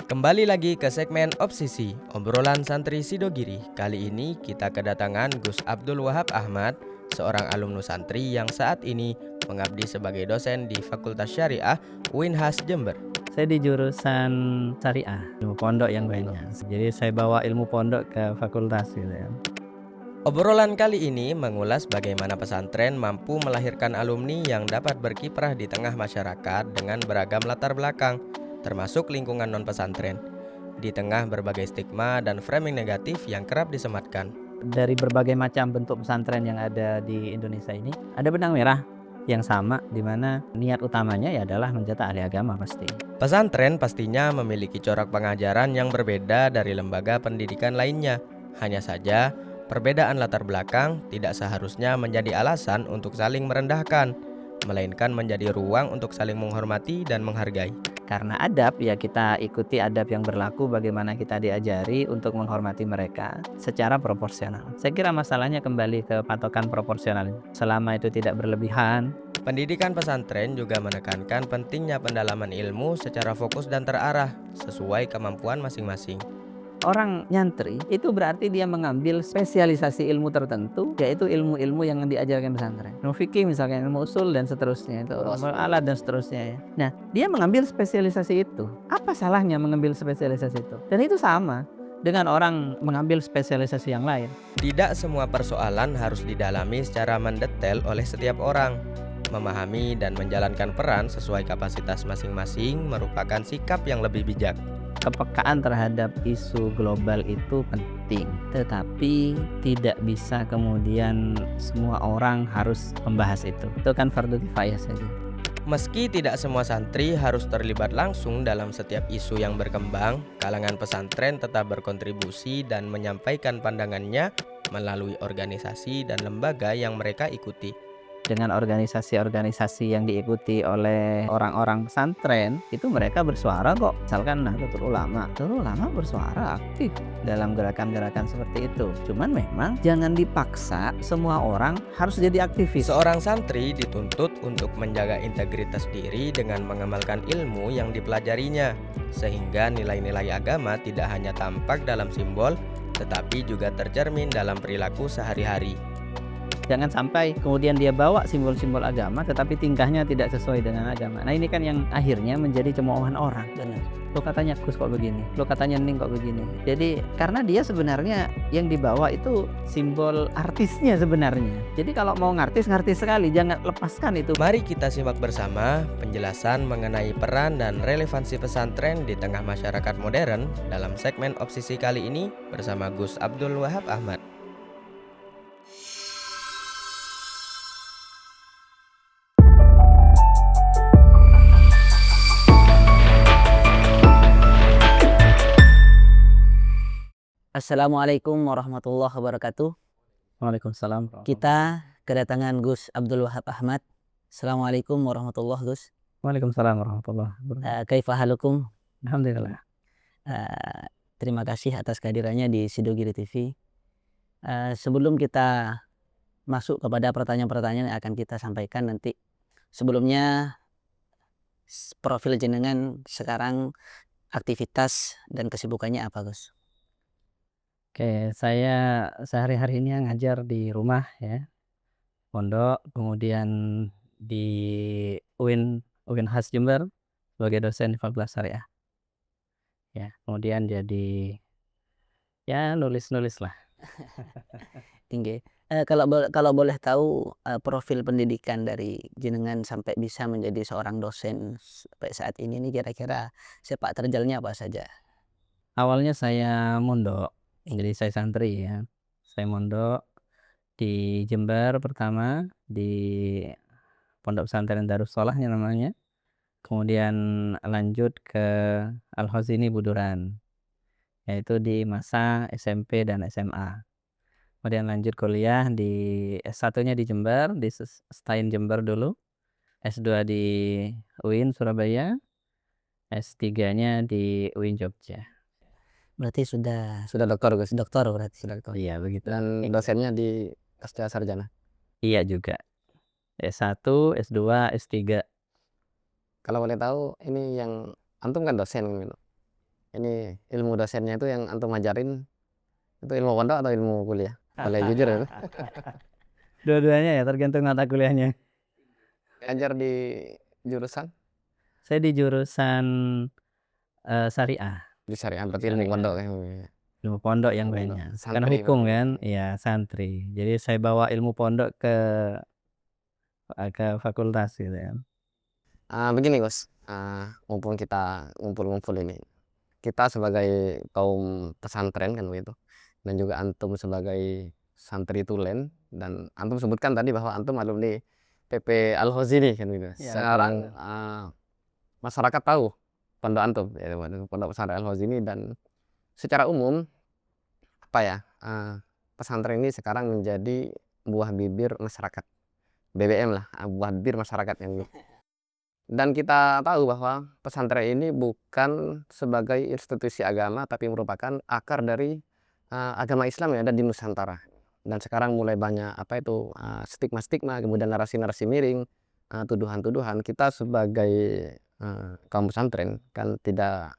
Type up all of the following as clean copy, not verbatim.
Kembali lagi ke segmen Obsesi, obrolan santri Sidogiri. Kali ini kita kedatangan Gus Abdul Wahab Ahmad, seorang alumnus santri yang saat ini mengabdi sebagai dosen di Fakultas Syariah UINHAS Jember. Saya di jurusan syariah, ilmu pondok yang banyak. Jadi saya bawa ilmu pondok ke fakultas gitu ya. Obrolan kali ini mengulas bagaimana pesantren mampu melahirkan alumni yang dapat berkiprah di tengah masyarakat dengan beragam latar belakang, termasuk lingkungan non-pesantren, di tengah berbagai stigma dan framing negatif yang kerap disematkan. Dari berbagai macam bentuk pesantren yang ada di Indonesia ini, ada benang merah yang sama, di mana niat utamanya ya adalah mencetak ahli agama pasti. Pesantren pastinya memiliki corak pengajaran yang berbeda dari lembaga pendidikan lainnya. Hanya saja, perbedaan latar belakang tidak seharusnya menjadi alasan untuk saling merendahkan, melainkan menjadi ruang untuk saling menghormati dan menghargai. Karena adab, ya kita ikuti adab yang berlaku, bagaimana kita diajari untuk menghormati mereka secara proporsional. Saya kira masalahnya kembali ke patokan proporsional. Selama itu tidak berlebihan. Pendidikan pesantren juga menekankan pentingnya pendalaman ilmu secara fokus dan terarah, sesuai kemampuan masing-masing. Orang nyantri itu berarti dia mengambil spesialisasi ilmu tertentu, yaitu ilmu-ilmu yang diajarkan pesantren. Ilmu fikih misalkan, ilmu usul dan seterusnya, itu alat dan seterusnya ya. Nah, dia mengambil spesialisasi itu. Apa salahnya mengambil spesialisasi itu? Dan itu sama dengan orang mengambil spesialisasi yang lain. Tidak semua persoalan harus didalami secara mendetail oleh setiap orang. Memahami dan menjalankan peran sesuai kapasitas masing-masing merupakan sikap yang lebih bijak. Kepekaan terhadap isu global itu penting, tetapi tidak bisa kemudian semua orang harus membahas itu. Itu kan fardu kifayah saja. Meski tidak semua santri harus terlibat langsung dalam setiap isu yang berkembang, kalangan pesantren tetap berkontribusi dan menyampaikan pandangannya melalui organisasi dan lembaga yang mereka ikuti. Dengan organisasi-organisasi yang diikuti oleh orang-orang pesantren, itu mereka bersuara kok. Misalkan Nahdlatul Ulama bersuara aktif dalam gerakan-gerakan seperti itu. Cuman memang jangan dipaksa semua orang harus jadi aktivis. Seorang santri dituntut untuk menjaga integritas diri dengan mengamalkan ilmu yang dipelajarinya, sehingga nilai-nilai agama tidak hanya tampak dalam simbol, tetapi juga tercermin dalam perilaku sehari-hari. Jangan sampai kemudian dia bawa simbol-simbol agama tetapi tingkahnya tidak sesuai dengan agama. Nah ini kan yang akhirnya menjadi cemoohan orang. Benar. Lo katanya Gus kok begini, lo katanya Ning kok begini. Jadi karena dia sebenarnya yang dibawa itu simbol artisnya sebenarnya. Jadi kalau mau ngartis sekali, jangan lepaskan itu. Mari kita simak bersama penjelasan mengenai peran dan relevansi pesantren di tengah masyarakat modern dalam segmen Obsesi kali ini bersama Gus Abdul Wahab Ahmad. Assalamualaikum warahmatullahi wabarakatuh. Waalaikumsalam. Kita kedatangan Gus Abdul Wahab Ahmad. Assalamualaikum warahmatullahi Gus. Waalaikumsalam warahmatullahi wabarakatuh. Kaifa halukum? Alhamdulillah. Terima kasih atas kehadirannya di Sidogiri TV. Sebelum kita masuk kepada pertanyaan-pertanyaan yang akan kita sampaikan nanti, sebelumnya profil jenengan sekarang, aktivitas dan kesibukannya apa Gus? Oke, saya sehari-hari ini ngajar di rumah ya, pondok, kemudian di UINHAS Jember sebagai dosen di Fakultas Syariah. Ya, kemudian jadi ya nulis-nulis lah. Tinggi. Kalau boleh tahu profil pendidikan dari jenengan sampai bisa menjadi seorang dosen sampai saat ini nih, kira-kira sepak terjalnya apa saja? Awalnya saya mondok, jadi saya santri ya. Saya mondok di Jember pertama, di Pondok Pesantren Darussolahnya namanya. Kemudian lanjut ke Al-Khazini Buduran, yaitu di masa SMP dan SMA. Kemudian lanjut kuliah di S1-nya di Jember, di STAIN Jember dulu. S2 di UIN Surabaya, S3-nya di UIN Jogja. Berarti sudah doktor Gus, doktor berarti. Doktor. Iya begitu. Dan dosennya di S2 Sarjana. Iya juga. S1, S2, S3. Kalau boleh tahu, ini yang antum kan dosen gitu. ini ilmu dosennya itu yang antum ajarin itu ilmu pondok atau ilmu kuliah? Boleh jujur itu. Dua-duanya ya, tergantung mata kuliahnya. Ngajar di jurusan Saya di jurusan syariah, di syariah berarti ilmu pondok ya. ilmu pondok yang Ilmu pondok. banyak. Kan Santri hukum berarti. kan, ya santri. Jadi saya bawa ilmu pondok ke fakultas gitu ya. Begini Gus, mumpung kita ngumpul-ngumpul ini, kita sebagai kaum pesantren kan begitu, dan juga antum sebagai santri tulen, dan antum sebutkan tadi bahwa antum alumni PP Al Hozini kan gitu. Ya, Sekarang masyarakat tahu pondok antum, ya, pondok pesantren Al Hozini, dan secara umum apa ya, pesantren ini sekarang menjadi buah bibir masyarakat, BBM lah, buah bibir masyarakat yang gitu. Dan kita tahu bahwa pesantren ini bukan sebagai institusi agama, tapi merupakan akar dari agama Islam yang ada di Nusantara. Dan sekarang mulai banyak apa itu stigma-stigma, kemudian narasi-narasi miring, tuduhan-tuduhan. Kita sebagai kaum pesantren kan tidak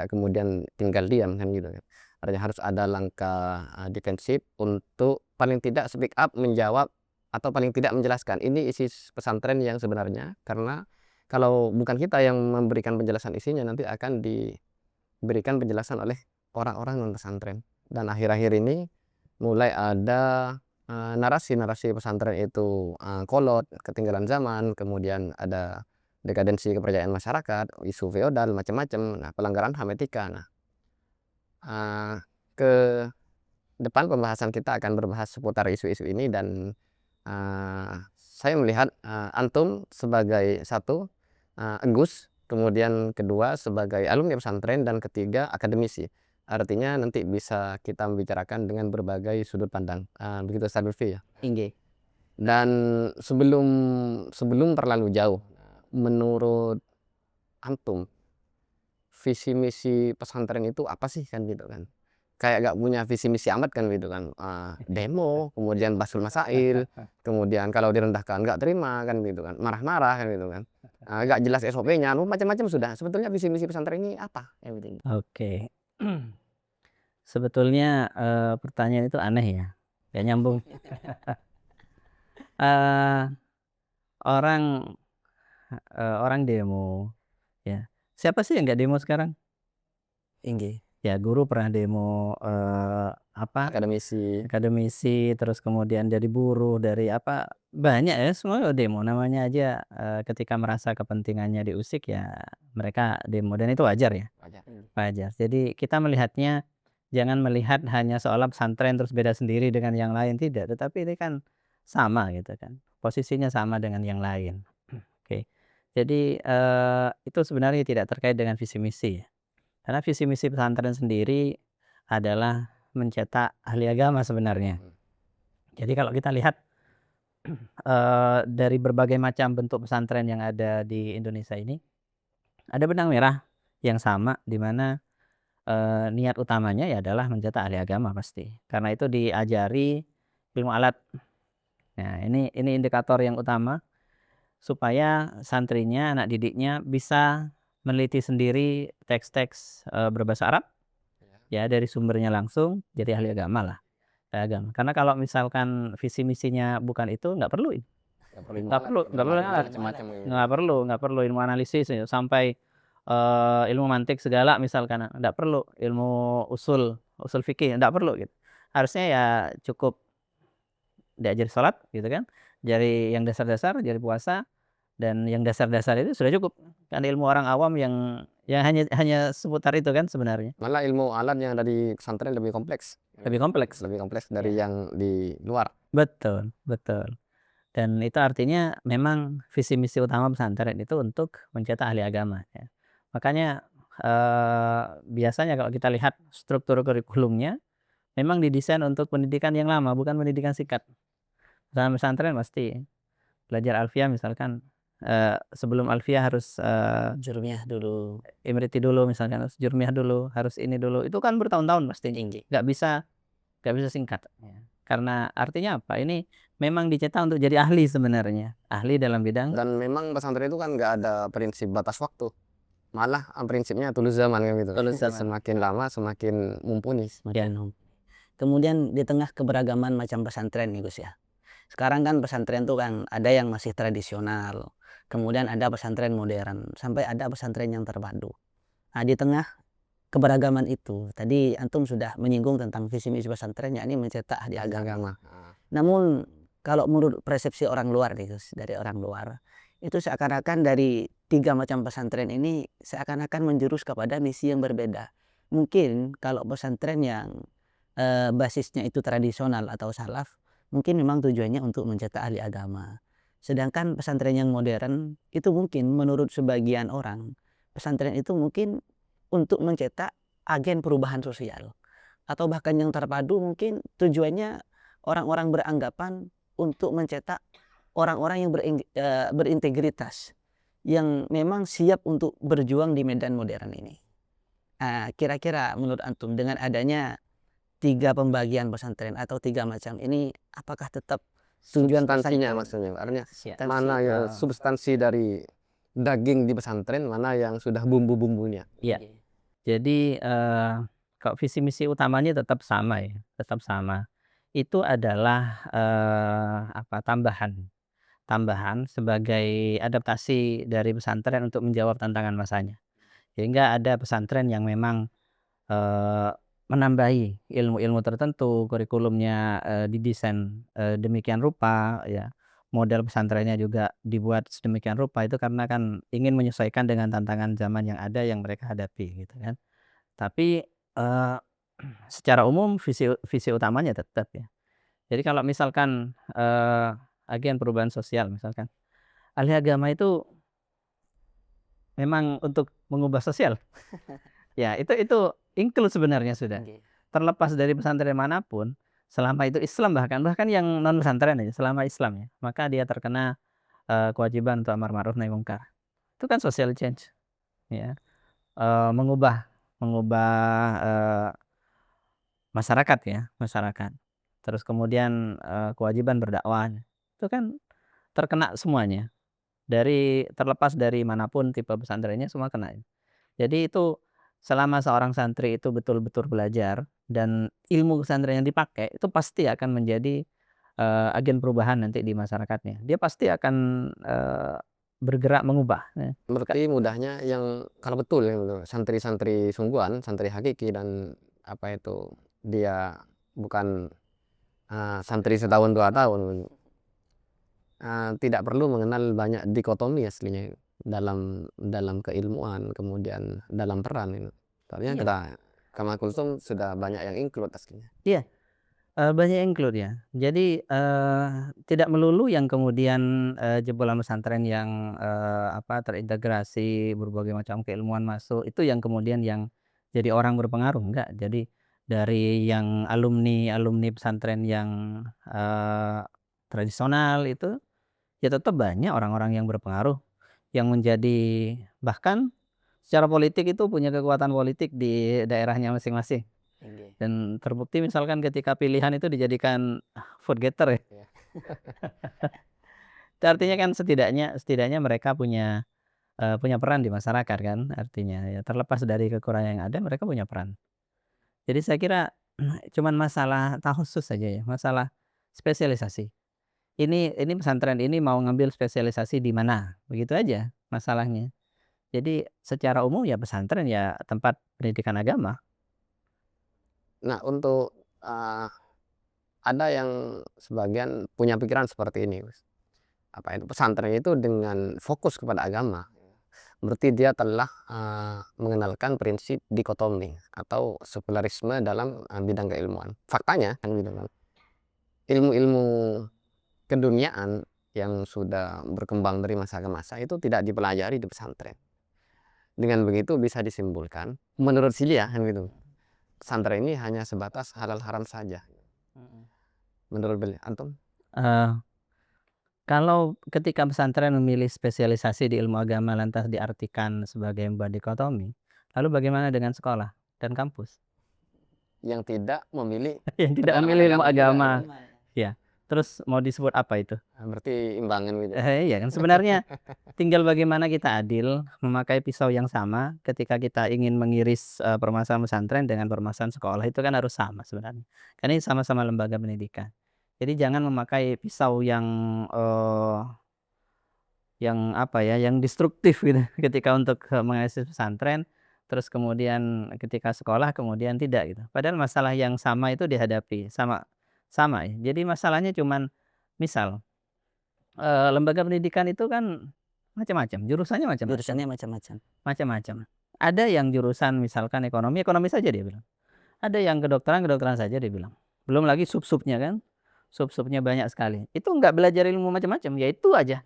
kemudian tinggal diam kan gitu kan. Artinya harus ada langkah defensif untuk paling tidak speak up, menjawab, atau paling tidak menjelaskan ini isi pesantren yang sebenarnya, karena kalau bukan kita yang memberikan penjelasan isinya, nanti akan diberikan penjelasan oleh orang-orang non pesantren. Dan akhir-akhir ini mulai ada narasi-narasi pesantren itu kolot, ketinggalan zaman, kemudian ada dekadensi kepercayaan masyarakat, isu feodal, macam-macam, nah pelanggaran HAM etika. Nah, ke depan pembahasan kita akan berbahas seputar isu-isu ini, dan saya melihat antum sebagai satu Gus, kemudian kedua sebagai alumni pesantren, dan ketiga akademisi. Artinya nanti bisa kita membicarakan dengan berbagai sudut pandang. Begitu Ustaz Lutfi ya. Inggih. Dan sebelum terlalu jauh, menurut antum visi misi pesantren itu apa sih kan gitu kan? Kayak gak punya visi misi amat kan gitu kan, demo, kemudian basul masail, kemudian kalau direndahkan gak terima kan gitu kan, marah-marah kan gitu kan, gak jelas SOP-nya, macam-macam sudah. Sebetulnya visi misi pesantren ini apa? Oke. Sebetulnya pertanyaan itu aneh ya, gak nyambung. Eh, orang orang demo, ya. Siapa sih yang nggak demo sekarang? Inggih. Ya guru pernah demo, akademisi, terus kemudian dari buruh, dari apa, banyak ya, semua demo. Namanya aja ketika merasa kepentingannya diusik ya mereka demo, dan itu wajar ya, wajar. Jadi kita melihatnya jangan melihat hanya seolah pesantren terus beda sendiri dengan yang lain, tidak. Tetapi ini kan sama gitu kan, posisinya sama dengan yang lain. Oke. Jadi itu sebenarnya tidak terkait dengan visi misi ya. Karena visi misi pesantren sendiri adalah mencetak ahli agama sebenarnya. Jadi kalau kita lihat dari berbagai macam bentuk pesantren yang ada di Indonesia ini, ada benang merah yang sama, di mana niat utamanya ya adalah mencetak ahli agama pasti. Karena itu diajari ilmu alat. Nah, ini indikator yang utama supaya santrinya, anak didiknya bisa meneliti sendiri teks-teks berbahasa Arab, ya dari sumbernya langsung, jadi ahli agama lah, ahli agama. Karena kalau misalkan visi misinya bukan itu, nggak perlu nggak perlu ilmu analisis ya, sampai ilmu mantik segala misalkan, nggak perlu ilmu usul fikih, nggak perlu gitu. Harusnya ya cukup diajari sholat gitu kan, dari yang dasar-dasar, dari puasa, dan yang dasar-dasar itu sudah cukup. Kan ilmu orang awam yang hanya seputar itu kan sebenarnya. Malah ilmu alat yang ada di pesantren lebih kompleks. Lebih kompleks. Dari yang di luar. Betul, betul. Dan itu artinya memang visi misi utama pesantren itu untuk mencetak ahli agama ya. Makanya biasanya kalau kita lihat struktur kurikulumnya memang didesain untuk pendidikan yang lama, bukan pendidikan singkat. Dalam pesantren pasti belajar alfiah misalkan, sebelum alfiah harus Jurumiyah dulu. imriti dulu misalkan, harus jurmiyah dulu, harus ini dulu. Itu kan bertahun-tahun pasti, nggak bisa singkat. Karena artinya apa? Ini memang dicetak untuk jadi ahli sebenarnya, ahli dalam bidang. Dan memang pesantren itu kan nggak ada prinsip batas waktu. malah prinsipnya tulus zaman kan gitu. Tulus zaman. Semakin lama semakin mumpuni. Kemudian di tengah keberagaman macam pesantren nih Gus ya. Sekarang kan pesantren tuh kan ada yang masih tradisional, kemudian ada pesantren modern, sampai ada pesantren yang terpadu. Nah, di tengah keberagaman itu, tadi antum sudah menyinggung tentang visi misi pesantren, yakni mencetak ahli agama. Namun kalau menurut persepsi orang luar nih Gus, dari orang luar, itu seakan-akan dari 3 macam pesantren ini seakan-akan menjurus kepada misi yang berbeda. Mungkin kalau pesantren yang basisnya itu tradisional atau salaf, mungkin memang tujuannya untuk mencetak ahli agama. Sedangkan pesantren yang modern itu mungkin menurut sebagian orang, pesantren itu mungkin untuk mencetak agen perubahan sosial. Atau bahkan yang terpadu mungkin tujuannya orang-orang beranggapan untuk mencetak orang-orang yang berintegritas, yang memang siap untuk berjuang di medan modern ini. Kira-kira menurut antum dengan adanya 3 pembagian pesantren atau 3 macam ini, apakah tetap tujuan Substansinya pesantren? maksudnya, artinya Substansi. mana yang substansi dari daging di pesantren, mana yang sudah bumbu-bumbunya. Iya. Jadi kalau visi misi utamanya tetap sama ya, tetap sama. Itu adalah tambahan sebagai adaptasi dari pesantren untuk menjawab tantangan masanya. Sehingga ada pesantren yang memang menambahi ilmu-ilmu tertentu, kurikulumnya didesain demikian rupa ya. Model pesantrennya juga dibuat sedemikian rupa, itu karena kan ingin menyesuaikan dengan tantangan zaman yang ada yang mereka hadapi gitu kan. Tapi secara umum visi utamanya tetap ya. Jadi kalau misalkan agen perubahan sosial misalkan, ahli agama itu memang untuk mengubah sosial. Ya itu include sebenarnya sudah. Terlepas dari pesantren manapun, selama itu Islam bahkan yang non pesantren aja, selama Islam ya, maka dia terkena kewajiban untuk amar ma'ruf nahi mungkar. Itu kan social change ya. Mengubah masyarakat ya, masyarakat. Terus kemudian kewajiban berdakwah. Itu kan terkena semuanya. Terlepas dari manapun tipe pesantrennya semua kena. Jadi itu selama seorang santri itu betul-betul belajar dan ilmu pesantren yang dipakai itu pasti akan menjadi agen perubahan nanti di masyarakatnya. Dia pasti akan bergerak mengubah. Berarti mudahnya yang kalau betul ya gitu, santri-santri sungguhan, santri hakiki dan apa itu dia bukan santri setahun 2 tahun, tidak perlu mengenal banyak dikotomi aslinya dalam keilmuan, kemudian dalam peran itu. Soalnya kita Kama Kulsum sudah banyak yang include aslinya. Iya. Banyak include ya. Jadi tidak melulu yang kemudian jebolan pesantren yang terintegrasi berbagai macam keilmuan masuk, itu yang kemudian yang jadi orang berpengaruh, enggak. Jadi dari yang alumni pesantren yang tradisional itu ya tetap banyak orang-orang yang berpengaruh, yang menjadi bahkan secara politik itu punya kekuatan politik di daerahnya masing-masing. Dan terbukti misalkan ketika pilihan itu dijadikan vote getter ya. Itu artinya kan setidaknya mereka punya peran di masyarakat kan, artinya ya terlepas dari kekurangan yang ada mereka punya peran. Jadi saya kira cuman masalah takhusus saja ya, masalah spesialisasi. Ini pesantren ini mau ngambil spesialisasi di mana, begitu aja masalahnya. Jadi secara umum ya pesantren ya tempat pendidikan agama. Nah, untuk ada yang sebagian punya pikiran seperti ini, Gus. Apa itu pesantren itu dengan fokus kepada agama, berarti dia telah mengenalkan prinsip dikotomi atau sekularisme dalam bidang keilmuan. Faktanya kan gitu kan. Ilmu-ilmu keduniaan yang sudah berkembang dari masa ke masa itu tidak dipelajari di pesantren. Dengan begitu bisa disimpulkan menurut Silia kan gitu. Pesantren ini hanya sebatas halal haram saja. Menurut beliau, antum? Kalau ketika pesantren memilih spesialisasi di ilmu agama lantas diartikan sebagai membuat dikotomi, lalu bagaimana dengan sekolah dan kampus? Yang tidak memilih Yang tidak pelajaran memilih ilmu agama juga, agama. gitu. Ya, Terus mau disebut apa itu? Berarti imbangan gitu. Iya kan sebenarnya tinggal bagaimana kita adil memakai pisau yang sama ketika kita ingin mengiris, permasalahan pesantren dengan permasalahan sekolah itu kan harus sama sebenarnya. Karena ini sama-sama lembaga pendidikan. Jadi jangan memakai pisau yang apa ya, yang destruktif gitu ketika untuk, mengasis pesantren, terus kemudian ketika sekolah kemudian tidak gitu. Padahal masalah yang sama itu dihadapi, sama sama ya. Jadi masalahnya cuman misal, lembaga pendidikan itu kan macam-macam, jurusannya macam-macam Jurusannya macam-macam. macam-macam. Ada yang jurusan misalkan ekonomi, ekonomi saja dia bilang. Ada yang kedokteran, kedokteran saja dia bilang. Belum lagi sub-subnya kan, sub-subnya banyak sekali. Itu nggak belajar ilmu macam-macam, ya itu aja.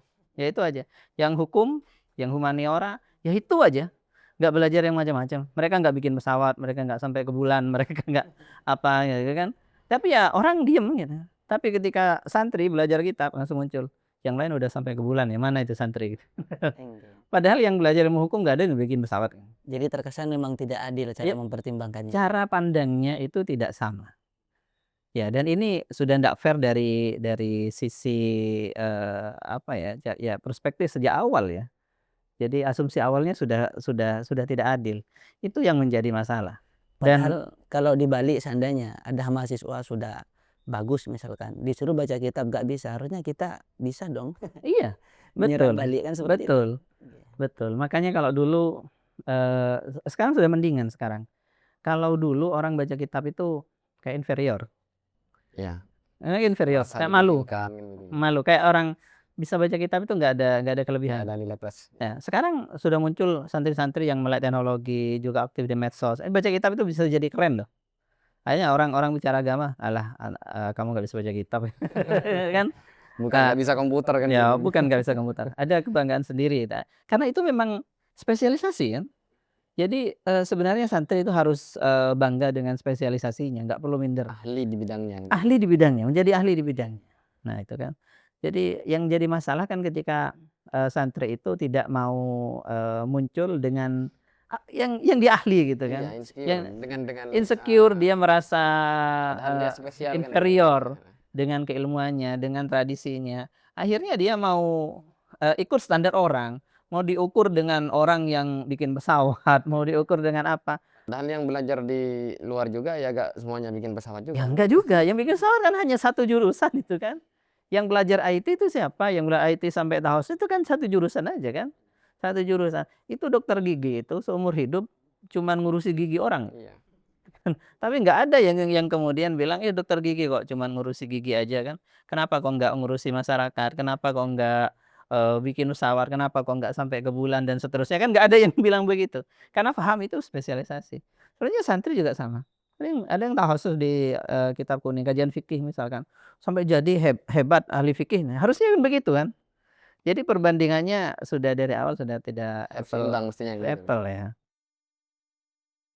Yang hukum, yang humaniora, ya itu aja. Nggak belajar yang macam-macam. Mereka nggak bikin pesawat, mereka nggak sampai ke bulan, mereka nggak apa gitu kan. Tapi ya orang diem gitu. Tapi ketika santri belajar kitab langsung muncul. Yang lain udah sampai ke bulan ya, mana itu santri gitu. Padahal yang belajar ilmu hukum nggak ada yang bikin pesawat. Jadi terkesan memang tidak adil cara Iya. mempertimbangkannya. Cara pandangnya itu tidak sama. Ya, dan ini sudah ndak fair dari sisi, apa ya, ya perspektif sejak awal ya. Jadi asumsi awalnya sudah tidak adil. Itu yang menjadi masalah. Dan Padahal kalau di Bali seandainya ada mahasiswa sudah bagus misalkan, disuruh baca kitab nggak bisa, harusnya kita bisa dong iya, menyerang betul, Bali kan seperti itu. betul, betul. Makanya kalau dulu, sekarang sudah mendingan sekarang. Kalau dulu orang baca kitab itu kayak inferior. Ya. Inferior, Merasa kayak malu. dibandingkan gitu. Malu, kayak orang bisa baca kitab itu nggak ada Nggak kelebihan. ada nilai plus. Ya, sekarang sudah muncul santri-santri yang melek teknologi, juga aktif di medsos. Baca kitab itu bisa jadi keren loh. Akhirnya orang-orang bicara agama, "Alah, kamu nggak bisa baca kitab." Kan? Bukan Nah, nggak bisa komputer kan ya gitu. bukan nggak bisa komputer, ada kebanggaan sendiri. Nah, karena itu memang spesialisasi kan. Jadi, sebenarnya santri itu harus, bangga dengan spesialisasinya, nggak perlu minder. Ahli di bidangnya gitu. Ahli di bidangnya, menjadi ahli di bidangnya. Nah itu kan. Jadi yang jadi masalah kan ketika, santri itu tidak mau, muncul dengan yang dia ahli gitu Iya, kan. insecure Yang dengan insecure, dia merasa, padahal dia spesial kan gitu. inferior dengan keilmuannya, dengan tradisinya. Akhirnya dia mau, ikut standar orang, mau diukur dengan orang yang bikin pesawat, mau diukur dengan apa. Padahal yang belajar di luar juga ya gak semuanya bikin pesawat juga. Ya enggak juga, yang bikin pesawat kan hanya satu jurusan itu kan. Yang belajar IT itu siapa? Yang belajar IT sampai tahoz itu kan satu jurusan aja kan. Satu jurusan. Itu dokter gigi itu seumur hidup cuman ngurusi gigi orang. Iya. Tapi nggak ada yang kemudian bilang, dokter gigi kok cuman ngurusi gigi aja kan. Kenapa kok nggak ngurusi masyarakat? Kenapa kok nggak, bikin pesawat? Kenapa kok nggak sampai ke bulan dan seterusnya? Kan nggak ada yang bilang begitu. Karena paham itu spesialisasi. Sebenarnya santri juga sama. Ada yang takhasus di, kitab kuning, kajian fikih misalkan. Sampai jadi hebat ahli fikih. Nah, harusnya kan begitu kan. Jadi perbandingannya sudah dari awal sudah tidak Harus seimbang mestinya gitu. apple ya.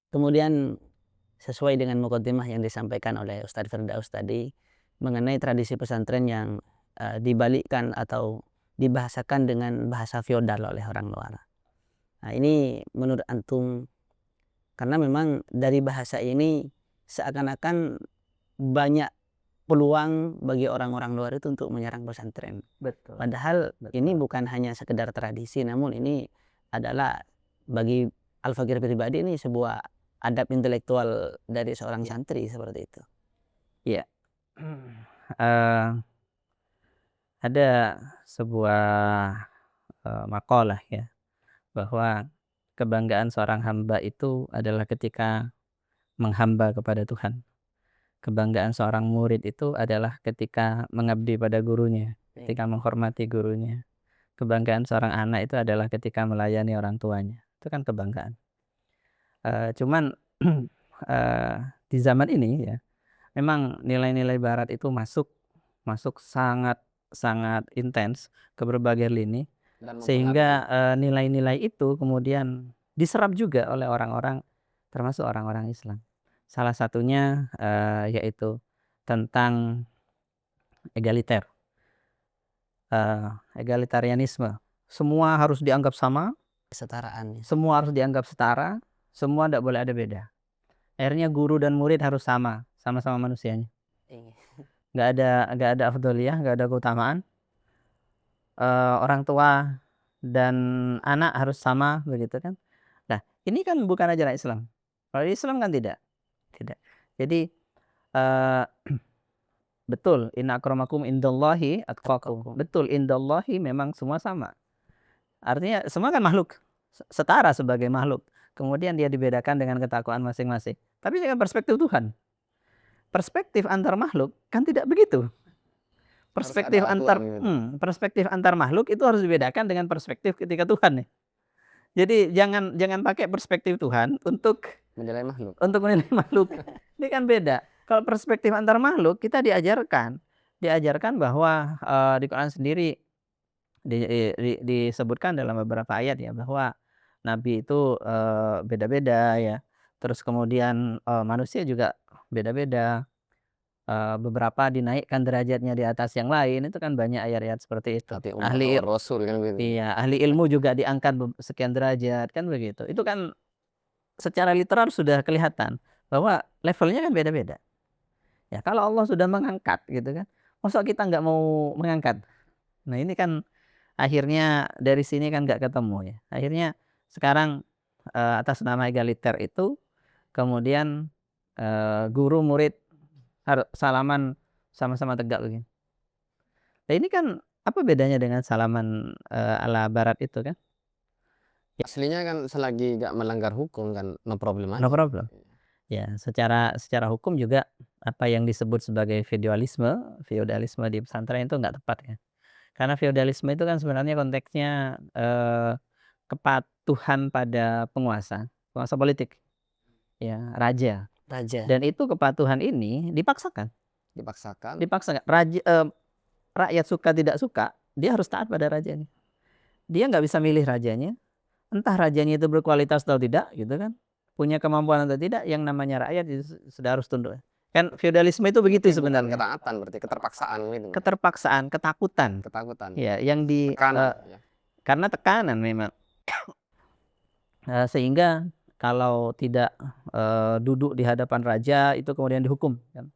Kemudian sesuai dengan mukaddimah yang disampaikan oleh Ustadz Firdaus tadi mengenai tradisi pesantren yang dibalikkan atau dibahasakan dengan bahasa feodal oleh orang luar. Nah, ini menurut antum, karena memang dari bahasa ini seakan-akan banyak peluang bagi orang-orang luar itu untuk menyerang pesantren. Betul. Padahal ini bukan hanya sekedar tradisi, namun ini adalah bagi Al-Fakir pribadi ini sebuah adab intelektual dari seorang santri seperti itu. Iya. Ada sebuah, maqalah ya, bahwa kebanggaan seorang hamba itu adalah ketika menghamba kepada Tuhan. Kebanggaan seorang murid itu adalah ketika mengabdi pada gurunya, ketika menghormati gurunya. Kebanggaan seorang anak itu adalah ketika melayani orang tuanya. Itu kan kebanggaan. Cuman di zaman ini ya, memang nilai-nilai barat itu masuk sangat sangat intens ke berbagai lini, Dan sehingga, nilai-nilai itu kemudian diserap juga oleh orang-orang, termasuk orang-orang Islam. Salah satunya, yaitu tentang egaliter, egalitarianisme. Semua harus dianggap sama, Kesetaraan. semua harus dianggap setara, semua ndak boleh ada beda. Akhirnya guru dan murid harus sama-sama manusianya. nggak ada afdholiyah, nggak ada keutamaan. Orang tua dan anak harus sama begitu kan. Nah, ini kan bukan ajaran Islam. Kalau di Islam kan tidak. Jadi, eee, betul, inna akramakum indallahi atqakum. Betul, indallahi memang semua sama. Artinya semua kan makhluk, setara sebagai makhluk. Kemudian dia dibedakan dengan ketakwaan masing-masing. Tapi dengan perspektif Tuhan. Perspektif antar makhluk kan tidak begitu. Harus ada aturan gitu. Perspektif antar makhluk itu harus dibedakan dengan perspektif ketika Tuhan nih. Jadi jangan pakai perspektif Tuhan untuk Menilai makhluk. menilai makhluk. Ini kan beda. Kalau perspektif antar makhluk kita diajarkan bahwa di Quran sendiri disebutkan dalam beberapa ayat ya bahwa nabi itu beda-beda ya. Terus kemudian manusia juga beda-beda. Beberapa dinaikkan derajatnya di atas yang lain, itu kan banyak ayat-ayat seperti itu. Tapi Ahli Rasul kan gitu. Iya, ahli ilmu juga diangkat sekian derajat, kan begitu. Itu kan secara literal sudah kelihatan bahwa levelnya kan beda-beda. Ya, kalau Allah sudah mengangkat gitu kan, masa kita nggak mau mengangkat? Nah, ini kan akhirnya dari sini kan nggak ketemu ya. Akhirnya sekarang atas nama egaliter itu kemudian guru murid salaman sama-sama tegak begini. Nah, ini kan apa bedanya dengan salaman ala barat itu kan? Aslinya kan selagi nggak melanggar hukum kan no problem No aja. problem. Ya, secara hukum juga apa yang disebut sebagai feodalisme di pesantren itu nggak tepat ya. Karena feodalisme itu kan sebenarnya konteksnya kepatuhan pada penguasa politik, ya, raja. Raja. Dan itu kepatuhan ini dipaksakan. Dipaksakan. Rakyat suka tidak suka, dia harus taat pada rajanya. Dia nggak bisa milih rajanya, entah rajanya itu berkualitas atau tidak, gitu kan, punya kemampuan atau tidak, yang namanya rakyat itu sudah harus tunduk. Kan feodalisme itu begitu Bukan sebenarnya. ketaatan berarti keterpaksaan gitu. Keterpaksaan, ketakutan, Ketakutan. ya, yang Tekanan. Ya. karena tekanan memang. Sehingga kalau tidak duduk di hadapan raja itu kemudian dihukum kan.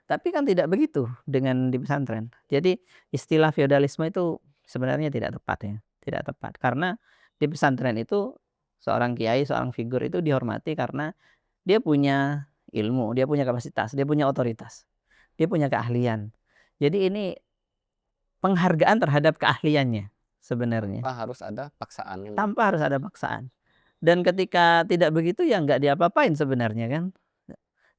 Tapi kan tidak begitu dengan di pesantren. Jadi istilah feodalisme itu sebenarnya tidak tepat ya, tidak tepat. Karena di pesantren itu seorang kiai, seorang figur itu dihormati karena dia punya ilmu, dia punya kapasitas, dia punya otoritas, dia punya keahlian. Jadi ini penghargaan terhadap keahliannya sebenarnya. Harus ada paksaan. Gitu. Tanpa harus ada paksaan. Dan ketika tidak begitu ya nggak diapa-apain sebenarnya kan.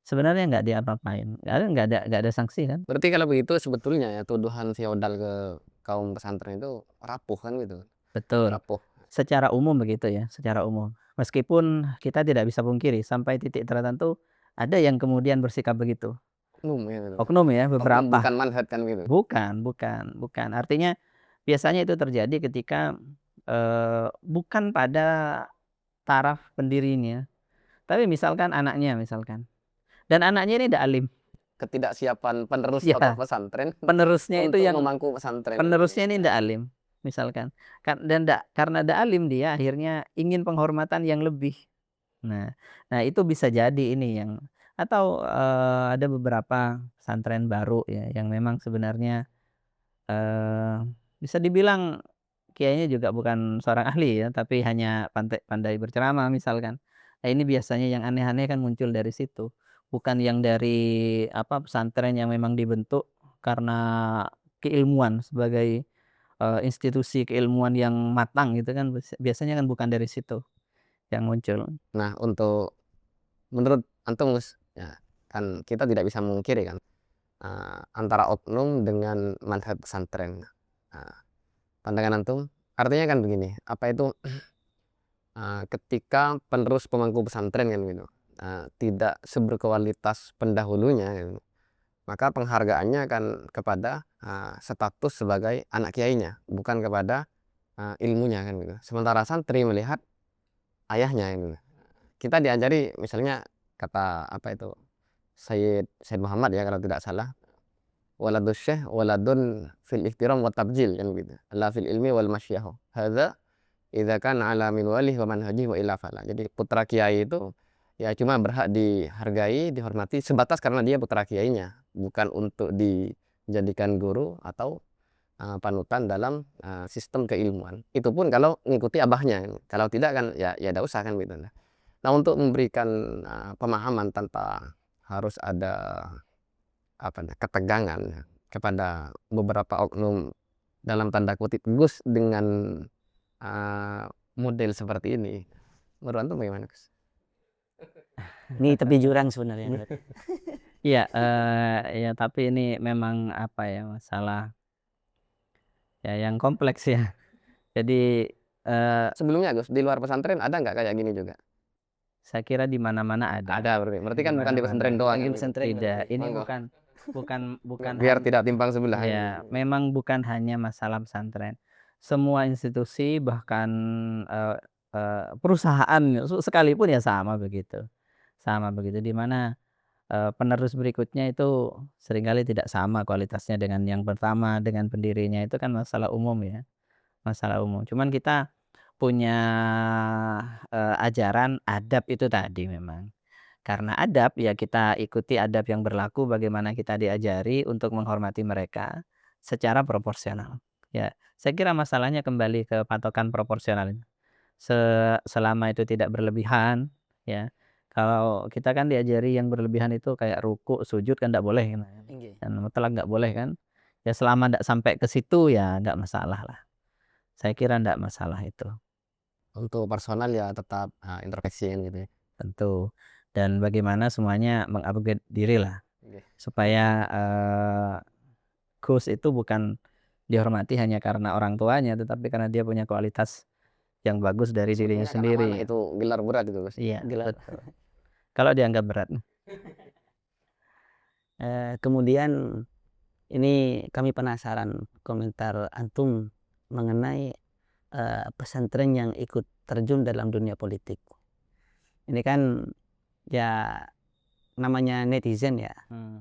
Sebenarnya nggak diapa-apain, nggak ada sanksi kan. Berarti kalau begitu sebetulnya ya tuduhan feodal ke kaum pesantren itu rapuh kan gitu. Betul. Rapuh. Secara umum begitu ya, secara umum. Meskipun kita tidak bisa pungkiri sampai titik tertentu ada yang kemudian bersikap begitu. Oknum ya gitu. Oknum ya, beberapa. Bukan manhaj kan gitu. Bukan. Artinya biasanya itu terjadi ketika bukan pada taraf pendirinya, tapi misalkan anaknya misalkan. Dan anaknya ini tidak alim. Ketidaksiapan penerus Ya, tokoh pesantren. Penerusnya itu yang memangku pesantren. Penerusnya ini tidak alim, misalkan. Dan karena tidak alim dia akhirnya ingin penghormatan yang lebih. Nah itu bisa jadi ini yang atau ada beberapa pesantren baru ya yang memang sebenarnya bisa dibilang kiainya juga bukan seorang ahli ya, tapi hanya pandai berceramah misalkan. Nah, ini biasanya yang aneh-aneh kan muncul dari situ. Bukan yang dari pesantren yang memang dibentuk karena keilmuan sebagai institusi keilmuan yang matang gitu kan, biasanya kan bukan dari situ yang muncul. Nah, menurut antum ya kan kita tidak bisa memungkiri kan antara oknum dengan manhaj pesantren. Pandangan antum artinya kan begini, apa itu ketika penerus pemangku pesantren kan gitu tidak seberkualitas pendahulunya gitu, maka penghargaannya akan kepada status sebagai anak kiainya, bukan kepada ilmunya kan gitu. Sementara santri melihat ayahnya gitu. Kita diajari misalnya kata apa itu Sayyid Muhammad ya kalau tidak salah, waladus syekh waladun fil ihtiram wa tabjil kan gitu, la fil ilmi wal masyahu hadza idza kana ala min walih wa manhaji wa ila fala. Jadi putra kiai itu ya cuma berhak dihargai, dihormati sebatas karena dia putra kiainya, bukan untuk dijadikan guru atau panutan dalam sistem keilmuan. Itu pun kalau ngikuti abahnya, kalau tidak kan ya tidak usah kan gitu. Nah, untuk memberikan pemahaman tanpa harus ada ketegangan kepada beberapa oknum dalam tanda kutip Gus dengan model seperti ini, menurut antum bagaimana, Gus? Ini tepi jurang sebenarnya. Iya, ya tapi ini memang apa ya, masalah ya yang kompleks ya. Jadi Sebelumnya Gus, di luar pesantren ada nggak kayak gini juga? saya kira di mana-mana ada. Ada berarti kan Di bukan di pesantren mana-mana. doang. Di kan? pesantren Tidak, ini Monggo. bukan Biar hanya, tidak timpang sebelah. ya, memang bukan hanya masalah pesantren. Semua institusi bahkan eh, perusahaan sekalipun ya sama begitu. Sama begitu, di mana penerus berikutnya itu seringkali tidak sama kualitasnya dengan yang pertama, dengan pendirinya. Itu kan masalah umum ya, masalah umum. Cuman kita punya ajaran adab itu tadi memang. Karena adab ya kita ikuti adab yang berlaku, bagaimana kita diajari untuk menghormati mereka secara proporsional. Ya, saya kira masalahnya kembali ke patokan proporsional. Selama itu tidak berlebihan, ya. Kalau kita kan diajari yang berlebihan itu kayak ruku, sujud kan tidak boleh kan. Nggih. Dan mutlak nggak boleh kan. Ya selama tidak sampai ke situ ya nggak masalah lah. Saya kira nggak masalah itu. Untuk personal ya tetap introspeksi kan gitu ya. Tentu. Dan bagaimana semuanya mengupgrade diri lah. Oke. Supaya Gus itu bukan dihormati hanya karena orang tuanya, tetapi karena dia punya kualitas yang bagus dari dirinya Sebenarnya karena mana sendiri. itu gelar berat itu Gus. Iya, Gelar. betul. Kalau dianggap berat. Kemudian ini kami penasaran komentar antum mengenai pesantren yang ikut terjun dalam dunia politik. Ini kan ya namanya netizen ya,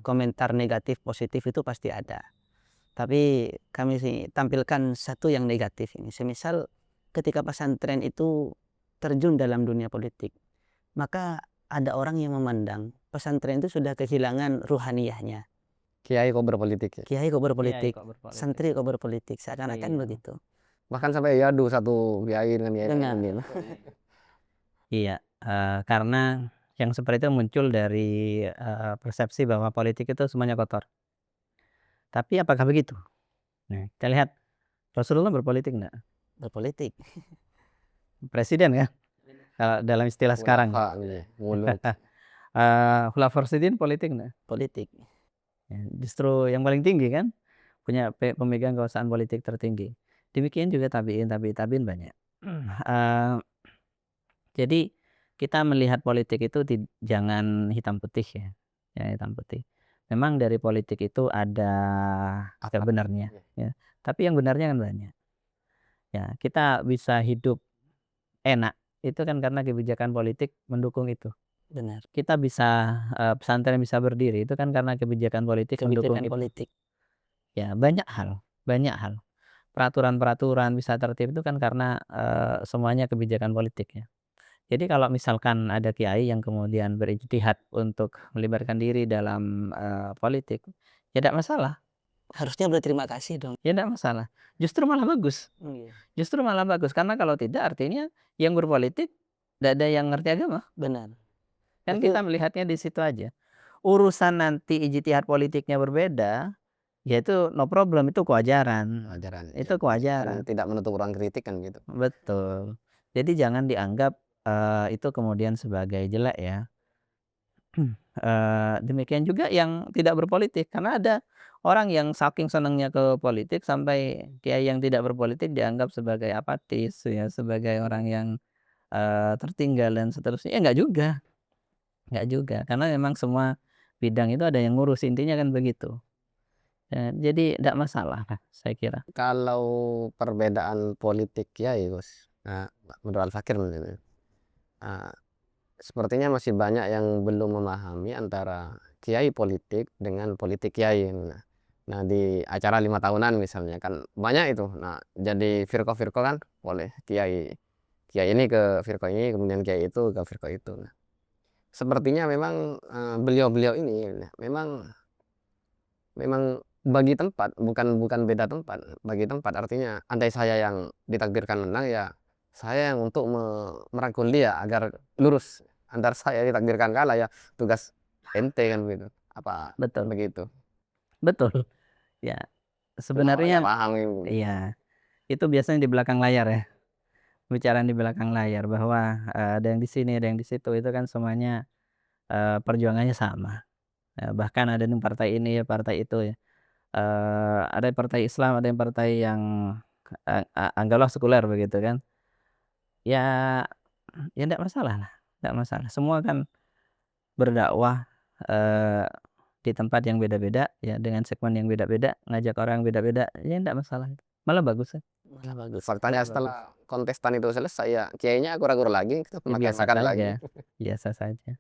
komentar negatif positif itu pasti ada. Tapi kami sih tampilkan satu yang negatif ini. Semisal ketika pesantren itu terjun dalam dunia politik, maka ada orang yang memandang pesantren itu sudah kehilangan ruhaniyahnya. Kiai kok berpolitik ya. Kiai kok berpolitik, Kiai kok berpolitik. santri kok berpolitik, seakan-akan Iya. begitu. Bahkan sampai yadu satu kiai dengan kiai Dengan. lain. Iya, karena yang seperti itu muncul dari persepsi bahwa politik itu semuanya kotor. Tapi apakah begitu? Nah, kita lihat Rasulullah berpolitik enggak? Berpolitik. Presiden ya, kalau dalam istilah sekarang. Khulafa gitu ya, muluk. Khulafaur Rasyidin politik enggak? Politik. Ya, justru yang paling tinggi kan, punya pemegang kekuasaan politik tertinggi. Demikian juga tabiin banyak. Jadi kita melihat politik itu jangan hitam putih ya, hitam putih. Memang dari politik itu ada kebenarnya, ya. Tapi yang benarnya kan banyak. Ya, kita bisa hidup enak itu kan karena kebijakan politik mendukung itu. Benar. Kita bisa pesantren bisa berdiri itu kan karena kebijakan politik mendukung Kebijakan itu. politik. Ya, banyak hal. Peraturan-peraturan bisa tertib itu kan karena semuanya kebijakan politik ya. Jadi kalau misalkan ada kiai yang kemudian berijtihad untuk melibatkan diri dalam politik, ya tidak masalah. Harusnya berterima kasih dong. Ya tidak masalah. Justru malah bagus. Justru malah bagus karena kalau tidak artinya yang berpolitik tidak ada yang ngerti agama. Benar. Kan Itu- kita melihatnya di situ aja. Urusan nanti ijtihad politiknya berbeda, ya itu no problem, itu kewajaran. Ajaran. Itu kewajaran. Dan tidak menutup ruang kritik kan gitu. Betul. Jadi jangan dianggap itu kemudian sebagai jelek ya. Demikian juga yang tidak berpolitik, karena ada orang yang saking senangnya ke politik sampai kiai yang tidak berpolitik dianggap sebagai apatis ya, sebagai orang yang tertinggal dan seterusnya. Ya enggak juga, karena memang semua bidang itu ada yang ngurus, intinya kan begitu. Jadi tidak masalah lah, saya kira. Kalau perbedaan politik kiai Gus, menurut Al-Fakir sepertinya masih banyak yang belum memahami antara kiai politik dengan politik kiai. Nah, di acara 5 tahunan misalnya kan banyak itu. Nah, jadi firqah-firqah kan boleh kiai ini ke firqah ini, kemudian kiai itu ke firqah itu. Nah, sepertinya memang beliau-beliau ini memang memang bagi tempat, bukan bukan beda tempat, bagi tempat. Artinya andai saya yang ditakdirkan menang, ya saya yang untuk merangkul dia agar lurus. Andar saya ditakdirkan kalah, ya tugas ente kan begitu. Apa Betul, begitu? betul. Ya, Cuma orang nggak sebenarnya paham ini. iya, itu biasanya di belakang layar ya. Pembicaraan di belakang layar bahwa, ada yang di sini, ada yang di situ, itu kan semuanya, perjuangannya sama. Bahkan ada yang partai ini, ya partai itu ya. Ada yang partai Islam, ada yang partai yang, anggaplah sekuler begitu kan. Ya ya ndak masalah lah, ndak masalah. Semua kan berdakwah, eee, di tempat yang beda-beda ya, dengan segmen yang beda-beda, ngajak orang yang beda-beda, ya ndak masalah. Malah bagus kan. Malah bagus. Faktanya Malah bagus. setelah kontestan itu selesai, ya kiainya ragu-ragu lagi, kita Ya biasa makan lagi. saja, biasa saja.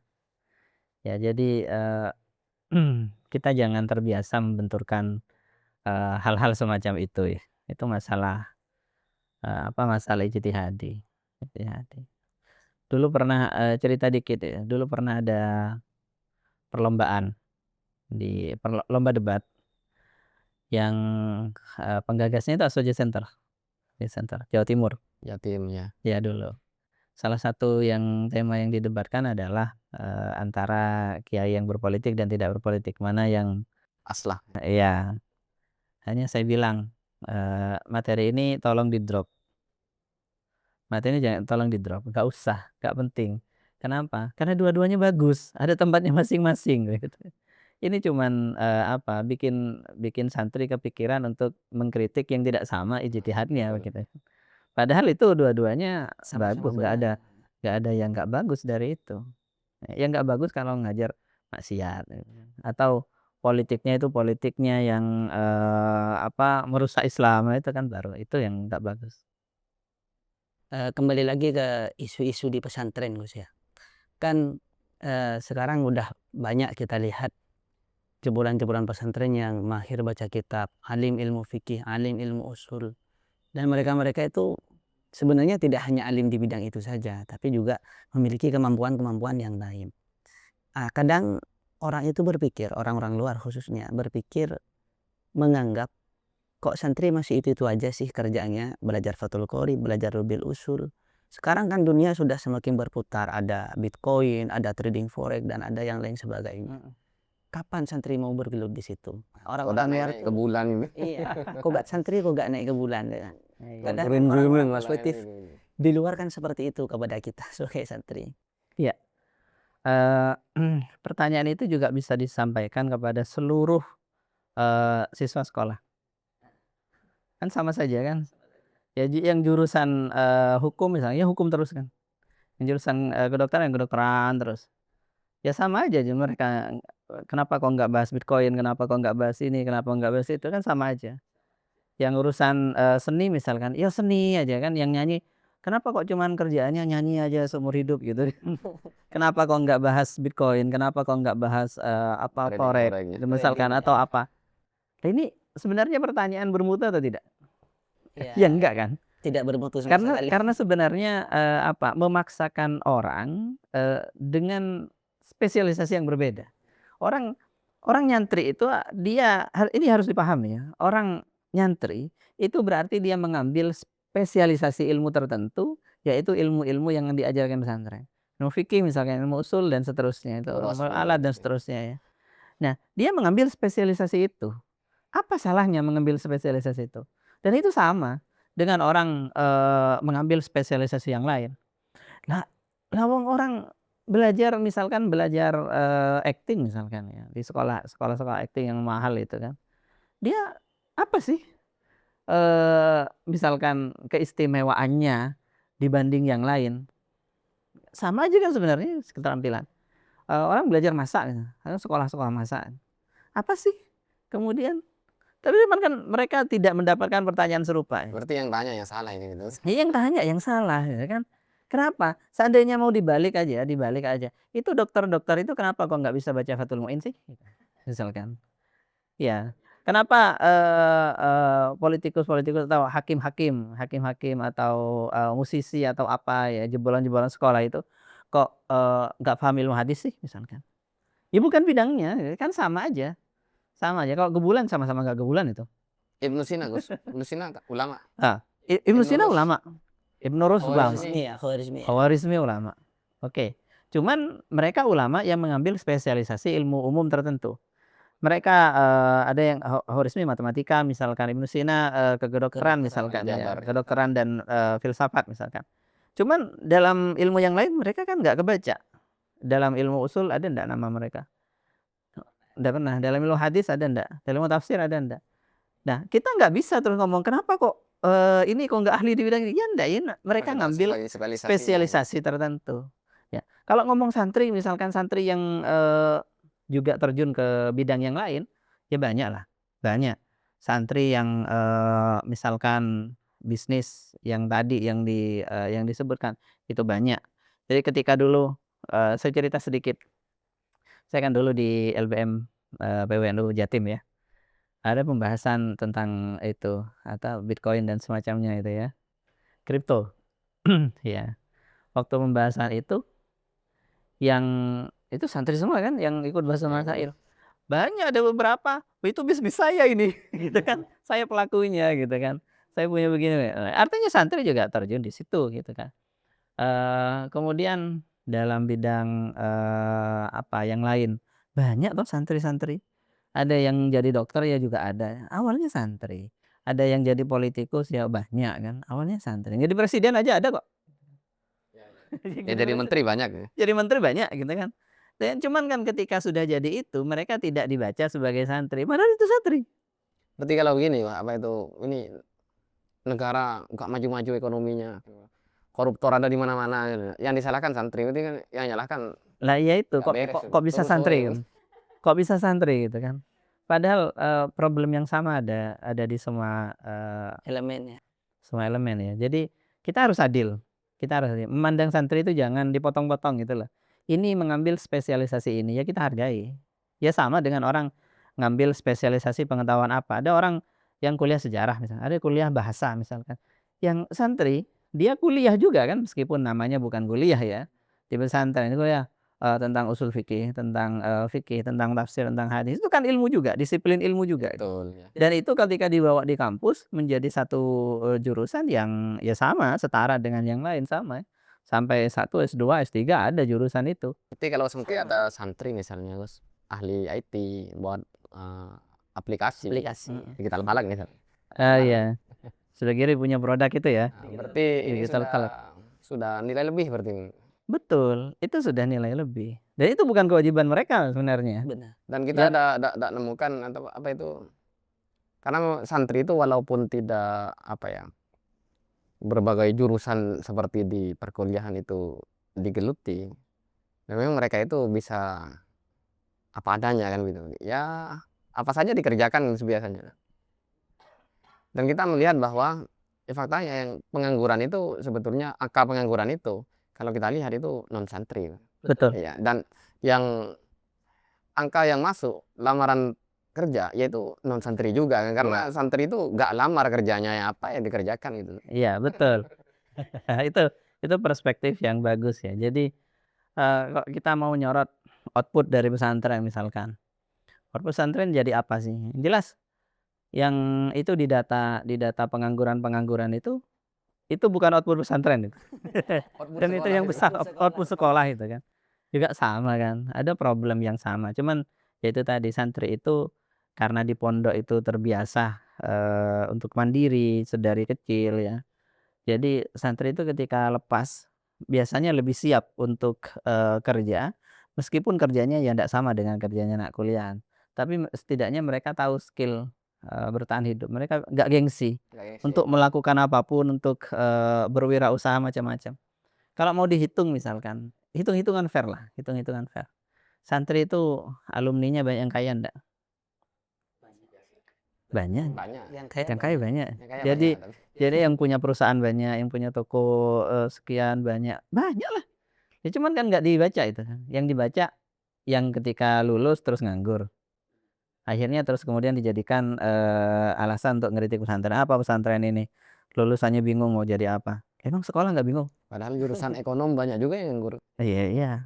Ya jadi, kita jangan terbiasa membenturkan, hal-hal semacam itu ya. Itu masalah, masalah ijtihadi, ijtihadi. Dulu pernah, cerita dikit ya, dulu pernah ada perlombaan lomba debat yang, penggagasnya itu Aswaja Center, di Center, Jawa Timur, Jatim ya. ya dulu. Salah satu yang tema yang didebatkan adalah, antara kiai yang berpolitik dan tidak berpolitik, mana yang Aslah. iya, hanya saya bilang, "Materi ini tolong di-drop, materi ini tolong di-drop, nggak usah, nggak penting." Kenapa? Karena dua-duanya bagus, ada tempatnya masing-masing gitu. Ini cuman, bikin bikin santri kepikiran untuk mengkritik yang tidak sama ijtihadnya Betul. begitu. Padahal itu dua-duanya Sama-sama bagus, benar. nggak ada yang nggak bagus dari itu. Yang nggak bagus kalau ngajar maksiat gitu kan, atau politiknya itu politiknya yang, merusak Islam, nah itu kan baru itu yang nggak bagus. Kembali lagi ke isu-isu di pesantren Gus ya. Kan, sekarang udah banyak kita lihat jebolan-jebolan pesantren yang mahir baca kitab, alim ilmu fikih, alim ilmu usul. Dan mereka-mereka itu sebenarnya tidak hanya alim di bidang itu saja, tapi juga memiliki kemampuan-kemampuan yang lain. Kadang orang itu berpikir, orang-orang luar khususnya berpikir, menganggap kok santri masih itu-itu aja sih kerjaannya, belajar Fathul Qorib, belajar Rubil Usul. Sekarang kan dunia sudah semakin berputar, ada Bitcoin, ada trading forex dan ada yang lain sebagainya. Kapan santri mau bergelut di situ? Udah Orang-orang luar naik ke tuh bulan ini. iya, kok gak santri kok gak naik ke bulan ya kan. Iya. Kadang Turun orang-orang dulu, perspektif di luar kan seperti itu kepada kita sebagai santri. Iya, eee, pertanyaan itu juga bisa disampaikan kepada seluruh, siswa sekolah. Kan sama saja kan? Ya yang jurusan, hukum misalnya, ya hukum terus kan. Yang jurusan, kedokteran, ya kedokteran terus. Ya sama aja mereka, kenapa kok nggak bahas Bitcoin, kenapa kok nggak bahas ini, kenapa nggak bahas itu, kan sama aja. Yang urusan, seni misalkan, ya seni aja kan, yang nyanyi, kenapa kok cuman kerjaannya nyanyi aja seumur hidup gitu. Kenapa kok nggak bahas Bitcoin, kenapa kok nggak bahas, trading forex forex-nya. gitu misalkan atau apa. Nah ini sebenarnya pertanyaan bermutu atau tidak? Ya Ya, enggak kan? tidak bermutu sama sekali. Karena sebenarnya, memaksakan orang, dengan spesialisasi yang berbeda. Orang orang nyantri itu, dia ini harus dipahami ya, orang nyantri itu berarti dia mengambil spesialisasi ilmu tertentu, yaitu ilmu-ilmu yang diajarkan pesantren. Ilmu fikih misalkan, ilmu usul dan seterusnya itu, ilmu alat dan seterusnya ya. Nah, dia mengambil spesialisasi itu. Apa salahnya mengambil spesialisasi itu? Dan itu sama dengan orang, mengambil spesialisasi yang lain. Lah lah wong orang belajar misalkan belajar, akting misalkan ya, di sekolah-sekolah akting yang mahal itu kan. Dia apa sih, misalkan keistimewaannya dibanding yang lain? Sama aja kan sebenarnya keterampilan. Orang belajar masak gitu, ada sekolah-sekolah masak. Apa sih kemudian? Tapi cuman kan mereka tidak mendapatkan pertanyaan serupa ya. Berarti yang tanya yang salah ini gitu. Ya yang tanya yang salah ya kan. Kenapa? Seandainya mau dibalik aja. Itu dokter-dokter itu kenapa kok nggak bisa baca Fathul Muin sih? Misalkan. Ya. Kenapa, politikus-politikus atau hakim-hakim atau, musisi atau apa ya, jebolan-jebolan sekolah itu kok, nggak paham ilmu hadis sih misalkan. Ya bukan bidangnya, kan sama aja. sama aja. Kalau Gebulan sama-sama nggak Gebulan itu. Ibnu Sina, Gus. Ibnu Sina ulama. Ibnu Ibnu Sina Rus. ulama. Ibnu Rus bang. Khawarizmi. Khawarizmi ya. Khawarizmi ulama. Oke. Cuman mereka ulama yang mengambil spesialisasi ilmu umum tertentu. Mereka ada yang Khawarizmi matematika misalkan, Ibnu Sina kedokteran misalkan ya, Jabar. kedokteran dan filsafat misalkan. Cuman dalam ilmu yang lain mereka kan nggak kebaca. Dalam ilmu usul ada ndak nama mereka? Ndak pernah. Dalam ilmu hadis ada ndak? Dalam ilmu tafsir ada ndak? Nah, kita nggak bisa terus ngomong kenapa kok ini kok nggak ahli di bidang ini? Ya ndak, ya mereka ngambil spesialisasi tertentu. Ya, kalau ngomong santri misalkan santri yang juga terjun ke bidang yang lain, ya banyak lah, banyak santri yang misalkan bisnis yang tadi yang disebutkan itu banyak. Jadi ketika dulu saya cerita sedikit, saya kan dulu di LBM PWNU Jatim ya. Ada pembahasan tentang itu atau Bitcoin dan semacamnya itu ya. Kripto. Ya. Waktu pembahasan itu yang itu santri semua kan yang ikut bahasa masail. Banyak ada beberapa, itu bisnis saya ini gitu kan. Saya pelakunya gitu kan. Saya punya begini. Artinya santri juga terjun di situ gitu kan. Kemudian dalam bidang apa yang lain banyak tuh santri-santri. Ada yang jadi dokter ya juga ada. Awalnya santri. Ada yang jadi politikus ya banyak kan. Awalnya santri. Jadi presiden aja ada kok. Ya jadi menteri banyak ya. Jadi menteri banyak gitu kan. Dan cuman kan ketika sudah jadi itu mereka tidak dibaca sebagai santri. Padahal itu santri. Berarti kalau begini, Pak, apa itu ini negara nggak maju-maju ekonominya, koruptor ada di mana-mana, gitu. Yang disalahkan santri, berarti kan yang nyalahkan Lah iya itu nggak kok beres kok, itu. kok bisa Terus santri kan? Kok bisa santri gitu kan? Padahal problem yang sama ada di semua Elemennya. semua elemen ya. Jadi kita harus adil. Kita harus adil. Memandang santri itu jangan dipotong-potong gitu loh. Ini mengambil spesialisasi ini ya kita hargai. Ya sama dengan orang ngambil spesialisasi pengetahuan apa. Ada orang yang kuliah sejarah misalnya, ada kuliah bahasa misalkan. Yang santri dia kuliah juga kan meskipun namanya bukan kuliah ya. Di pesantren itu kuliah tentang usul fikih, tentang tafsir, tentang hadis. Itu kan ilmu juga, disiplin ilmu juga itu. betul ya. Dan itu ketika dibawa di kampus menjadi satu jurusan yang ya sama, setara dengan yang lain sama. Sampai S1, S2, S3 ada jurusan itu. Berarti kalau ada santri misalnya, Gus, ahli IT buat aplikasi digital Palak misalnya. Iya. Sudah kira punya produk itu ya. Berarti ini Digital Palak. sudah nilai lebih berarti. Betul, itu sudah nilai lebih. Dan itu bukan kewajiban mereka sebenarnya. Benar. Dan kita ada nemukan atau apa itu, karena santri itu walaupun tidak apa ya, berbagai jurusan seperti di perkuliahan itu digeluti, dan memang mereka itu bisa apa adanya kan gitu. Ya apa saja dikerjakan biasanya. Dan kita melihat bahwa faktanya yang pengangguran itu sebetulnya angka pengangguran itu kalau kita lihat itu non santri. Betul. Ya, dan yang angka yang masuk lamaran kerja yaitu non santri juga kan, karena santri itu nggak lamar kerjanya ya apa yang dikerjakan gitu. Iya, betul. itu perspektif yang bagus ya. Jadi kok kita mau nyorot output dari pesantren misalkan. Output pesantren jadi apa sih? Jelas yang itu di data pengangguran itu bukan output pesantren itu. Dan itu yang besar output sekolah itu kan. Juga sama kan. Ada problem yang sama. Cuman yaitu tadi santri itu karena di pondok itu terbiasa untuk mandiri sedari kecil ya. Jadi santri itu ketika lepas biasanya lebih siap untuk kerja meskipun kerjanya ya tidak sama dengan kerjanya anak kuliah. Tapi setidaknya mereka tahu skill bertahan hidup. Mereka nggak gengsi untuk melakukan apapun, untuk berwirausaha macam-macam. Kalau mau dihitung misalkan, hitung-hitungan fair lah, hitung-hitungan fair. Santri itu alumninya banyak yang kaya enggak? Banyak. Yang Yang kaya banyak. Yang kaya Jadi banyak, tapi. jadi yang punya perusahaan banyak, yang punya toko sekian banyak. Banyak lah. Ya cuman kan nggak dibaca itu kan. Yang dibaca yang ketika lulus terus nganggur. Akhirnya terus kemudian dijadikan alasan untuk ngeritik pesantren. Apa pesantren ini? Lulusannya bingung mau jadi apa. Emang sekolah nggak bingung? Padahal jurusan ekonom banyak juga yang nganggur. Iya.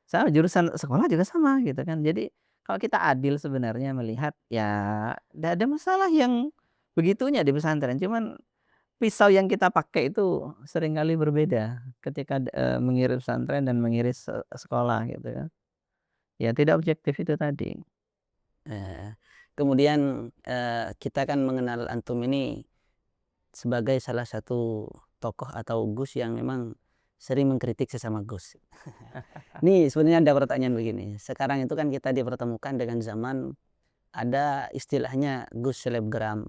Sama jurusan sekolah juga sama gitu kan. Jadi Kalau kita adil sebenarnya melihat ya nggak ada masalah yang begitunya di pesantren, cuman pisau yang kita pakai itu seringkali berbeda ketika, mengirim pesantren dan mengirim sekolah gitu ya. Ya tidak objektif itu tadi. Eh, kemudian, kita kan mengenal antum ini sebagai salah satu tokoh atau Gus yang memang sering mengkritik sesama Gus. Ini sebenarnya ada pertanyaan begini, sekarang itu kan kita dipertemukan dengan zaman ada istilahnya Gus selebgram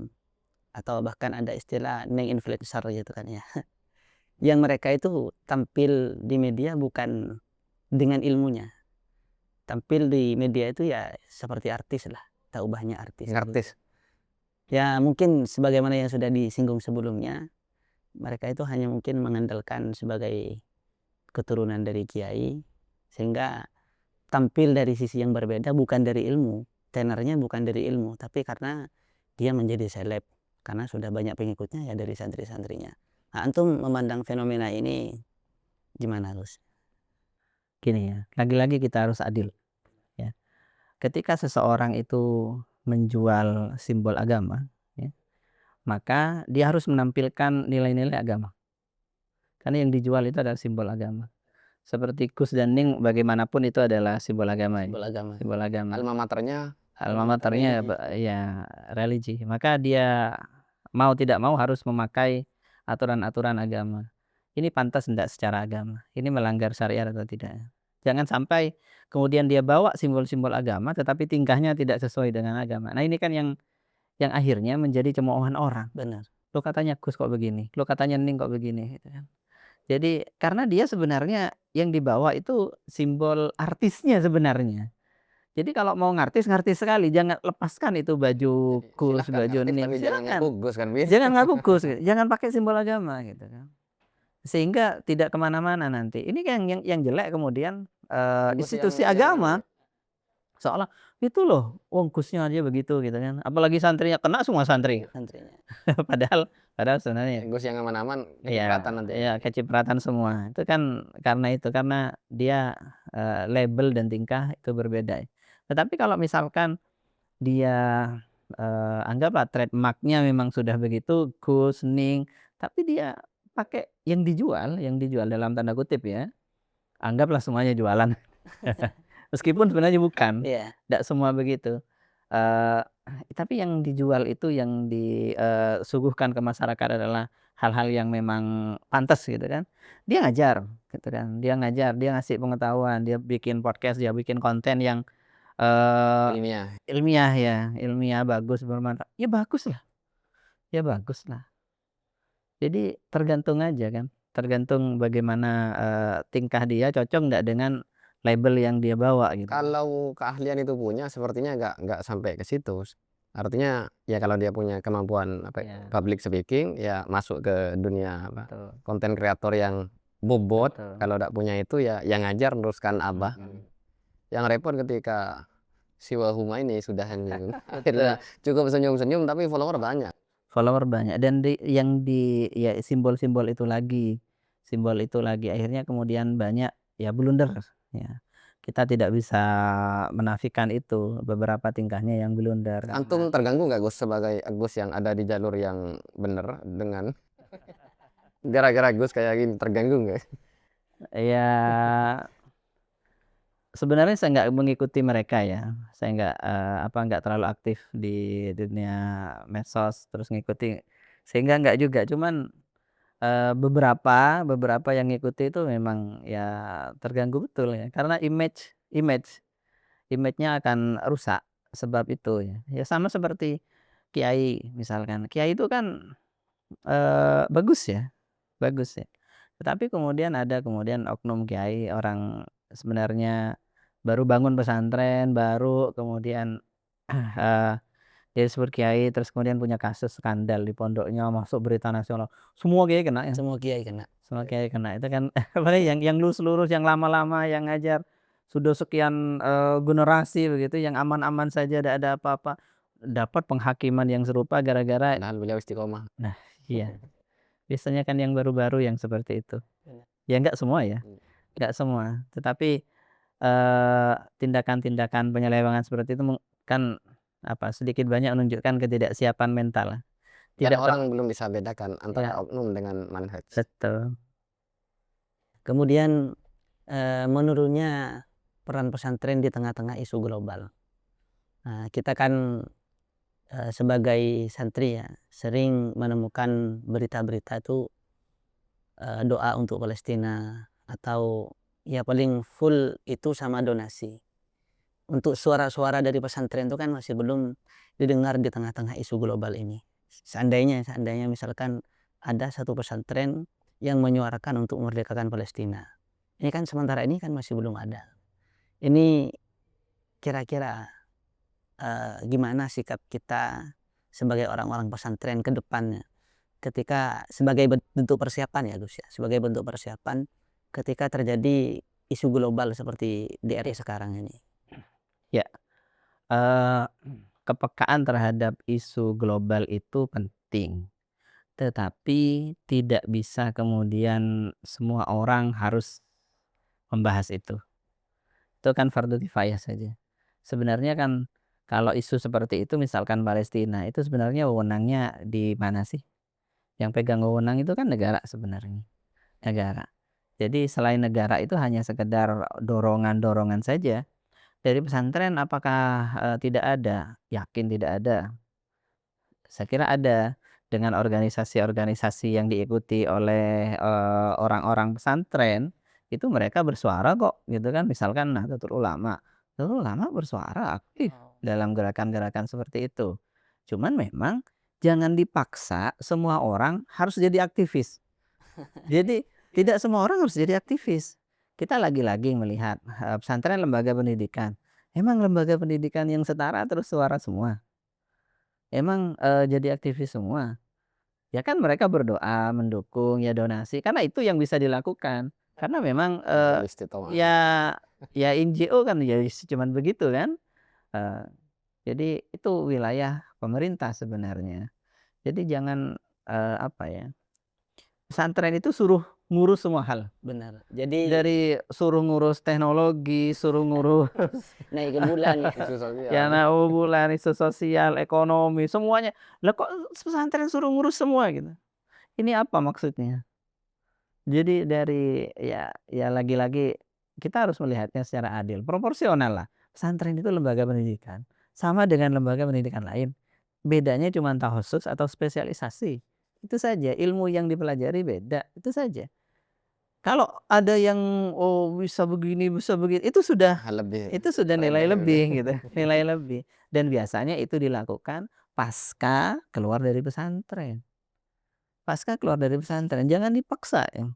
atau bahkan ada istilah neng influencer gitu kan ya. Yang mereka itu tampil di media bukan dengan ilmunya, tampil di media itu ya seperti artis lah, tak ubahnya artis. Ngartis. Ya mungkin sebagaimana yang sudah disinggung sebelumnya, mereka itu hanya mungkin mengandalkan sebagai keturunan dari kiai, sehingga tampil dari sisi yang berbeda bukan dari ilmu, tenornya bukan dari ilmu, tapi karena dia menjadi seleb, karena sudah banyak pengikutnya ya dari santri-santrinya. Nah, antum memandang fenomena ini gimana, Gus? Gini ya, lagi-lagi kita harus adil ya. Ketika seseorang itu menjual simbol agama ya, maka dia harus menampilkan nilai-nilai agama. Karena yang dijual itu adalah simbol agama. Seperti Gus dan Ning bagaimanapun itu adalah simbol agama ya. Simbol agama. Simbol agama. Alma maternya Alma maternya ya religi. Maka dia mau tidak mau harus memakai aturan-aturan agama. Ini pantas tidak secara agama? Ini melanggar syariat atau tidak? Jangan sampai kemudian dia bawa simbol-simbol agama tetapi tingkahnya tidak sesuai dengan agama. Nah, ini kan yang akhirnya menjadi cemoohan orang. Benar. Lo katanya Gus kok begini, lo katanya Ning kok begini gitu kan. Jadi karena dia sebenarnya yang dibawa itu simbol artisnya sebenarnya. Jadi kalau mau ngartis, ngartis sekali, jangan lepaskan itu baju Gus, silahkan baju ngartis Ning, tapi jangan silakan. ngaku Gus kan bisa. Jangan ngaku Gus, gitu. Jangan pakai simbol agama gitu kan. Sehingga tidak kemana-mana nanti. Ini kan yang jelek kemudian Gus institusi yang agama seolah itu loh, wong Gusnya aja begitu gitu kan. Apalagi santrinya kena semua santri. Santrinya. Padahal sebenarnya Gus yang aman-aman iya, kecipratan nanti. iya kecipratan semua. Itu kan karena dia label dan tingkah itu berbeda. Tetapi kalau misalkan dia anggaplah trademark-nya memang sudah begitu Gus, Ning, tapi dia pakai yang dijual dalam tanda kutip ya. Anggaplah semuanya jualan. Meskipun sebenarnya bukan, Iya. tidak semua begitu. Eee, tapi yang dijual itu yang disuguhkan ke masyarakat adalah hal-hal yang memang pantas gitu kan. Dia ngajar gitu kan, dia ngajar, dia ngasih pengetahuan, dia bikin podcast, dia bikin konten yang, Ilmiah. ilmiah ya, ilmiah bagus, bermanfaat, ya baguslah. Jadi tergantung aja kan, tergantung bagaimana, tingkah dia cocok nggak dengan label yang dia bawa gitu. Kalau keahlian itu punya sepertinya nggak sampai ke situ. Artinya ya kalau dia punya kemampuan Iya. public speaking ya masuk ke dunia Betul. konten kreator yang bobot. Betul. Kalau nggak punya itu ya yang ngajar teruskan abah. Yang repot ketika si Wahuma ini sudah hanya cukup senyum-senyum tapi follower banyak. Follower banyak dan ya simbol-simbol itu lagi akhirnya kemudian banyak ya blunder ya. Kita tidak bisa menafikan itu beberapa tingkahnya yang blunder. Antum terganggu nggak Gus sebagai Gus yang ada di jalur yang benar dengan gara-gara Gus kayak gini terganggu nggak? Ya sebenarnya saya nggak mengikuti mereka ya. Saya nggak terlalu aktif di dunia medsos terus ngikuti sehingga nggak juga. Cuman beberapa yang ngikuti itu memang ya terganggu betul ya. Karena image-nya akan rusak sebab itu ya. Ya sama seperti kiai misalkan. Kiai itu kan bagus ya. Tetapi kemudian ada oknum kiai orang sebenarnya baru bangun pesantren, baru kemudian dia disebut kiai terus kemudian punya kasus skandal di pondoknya masuk berita nasional. Semua kiai kena ya. Semua kiai kena. Semua kiai kena. Itu kan apalagi yang lurus-lurus, yang lama-lama yang ngajar sudah sekian generasi begitu yang aman-aman saja tidak ada apa-apa dapat penghakiman yang serupa gara-gara Padahal beliau istiqomah. nah iya. Biasanya kan yang baru-baru yang seperti itu. Benar. Ya enggak semua ya. Enggak semua. Tetapi tindakan-tindakan penyelewengan seperti itu kan sedikit banyak menunjukkan ketidaksiapan mental lah. Dan Tidak orang belum bisa bedakan antara Ya. oknum dengan manhaj. betul. Kemudian menurunnya peran pesantren di tengah-tengah isu global. Nah, kita kan sebagai santri ya sering menemukan berita-berita itu doa untuk Palestina atau ya paling full itu sama donasi. Untuk suara-suara dari pesantren itu kan masih belum didengar di tengah-tengah isu global ini. Seandainya misalkan ada satu pesantren yang menyuarakan untuk memerdekakan Palestina. Ini kan sementara ini kan masih belum ada. Ini kira-kira gimana sikap kita sebagai orang-orang pesantren ke depannya ketika sebagai bentuk persiapan ya Gus ya, sebagai bentuk persiapan ketika terjadi isu global seperti di era sekarang ini. Ya, kepekaan terhadap isu global itu penting, tetapi tidak bisa kemudian semua orang harus membahas itu. Itu kan fardu kifayah saja. Sebenarnya kan kalau isu seperti itu misalkan Palestina, itu sebenarnya wewenangnya di mana sih? Yang pegang wewenang itu kan negara sebenarnya, negara. Jadi selain negara itu hanya sekedar dorongan-dorongan saja. Dari pesantren apakah, tidak ada? Yakin tidak ada. Saya kira ada. Dengan organisasi-organisasi yang diikuti oleh, orang-orang pesantren, itu mereka bersuara kok, gitu kan. Misalkan Nahdlatul Ulama. Nahdlatul Ulama bersuara aktif dalam gerakan-gerakan seperti itu. Cuman memang jangan dipaksa semua orang harus jadi aktivis. Jadi tidak semua orang harus jadi aktivis. Kita lagi-lagi melihat, pesantren lembaga pendidikan. Emang lembaga pendidikan yang setara terus suara semua? Emang, jadi aktivis semua? Ya kan mereka berdoa, mendukung, ya donasi, karena itu yang bisa dilakukan. Karena memang, Istiqomah. ya NGO kan ya cuman begitu kan. Eee, jadi itu wilayah pemerintah sebenarnya. Jadi jangan, pesantren itu suruh ngurus semua hal. Benar. Jadi Dari suruh ngurus teknologi, suruh ngurus naik ke bulan ya. Isu sosial. ya bulan, isu sosial, ekonomi, semuanya. Lah kok pesantren suruh ngurus semua gitu? Ini apa maksudnya? Jadi dari ya lagi-lagi kita harus melihatnya secara adil, proporsional lah. Pesantren itu lembaga pendidikan, sama dengan lembaga pendidikan lain. Bedanya cuma takhusus atau spesialisasi. Itu saja, ilmu yang dipelajari beda, itu saja. Kalau ada yang, oh bisa begini, bisa begitu, Lebih itu sudah nilai lebih gitu, nilai lebih. Dan biasanya itu dilakukan pasca keluar dari pesantren. Pasca keluar dari pesantren, jangan dipaksa ya.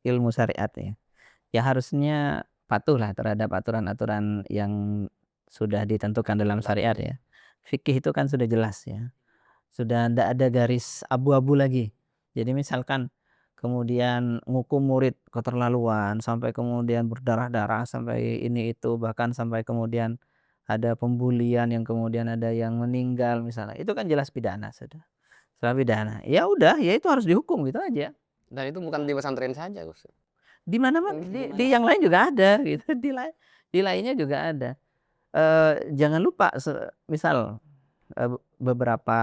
Ilmu syariat ya. Ya harusnya patuhlah terhadap aturan-aturan yang sudah ditentukan dalam syariat ya. Fikih itu kan sudah jelas ya. Sudah ndak ada garis abu-abu lagi. Jadi misalkan kemudian ngukum murid keterlaluan, sampai kemudian berdarah-darah, sampai ini itu, bahkan sampai kemudian ada pembulian yang kemudian ada yang meninggal misalnya, itu kan jelas pidana sudah. Sudah pidana. Ya udah, ya itu harus dihukum gitu aja. Dan itu bukan di pesantren saja, Gus. Di mana-mana, di yang lain juga ada gitu, di lainnya juga ada. Jangan lupa misal, beberapa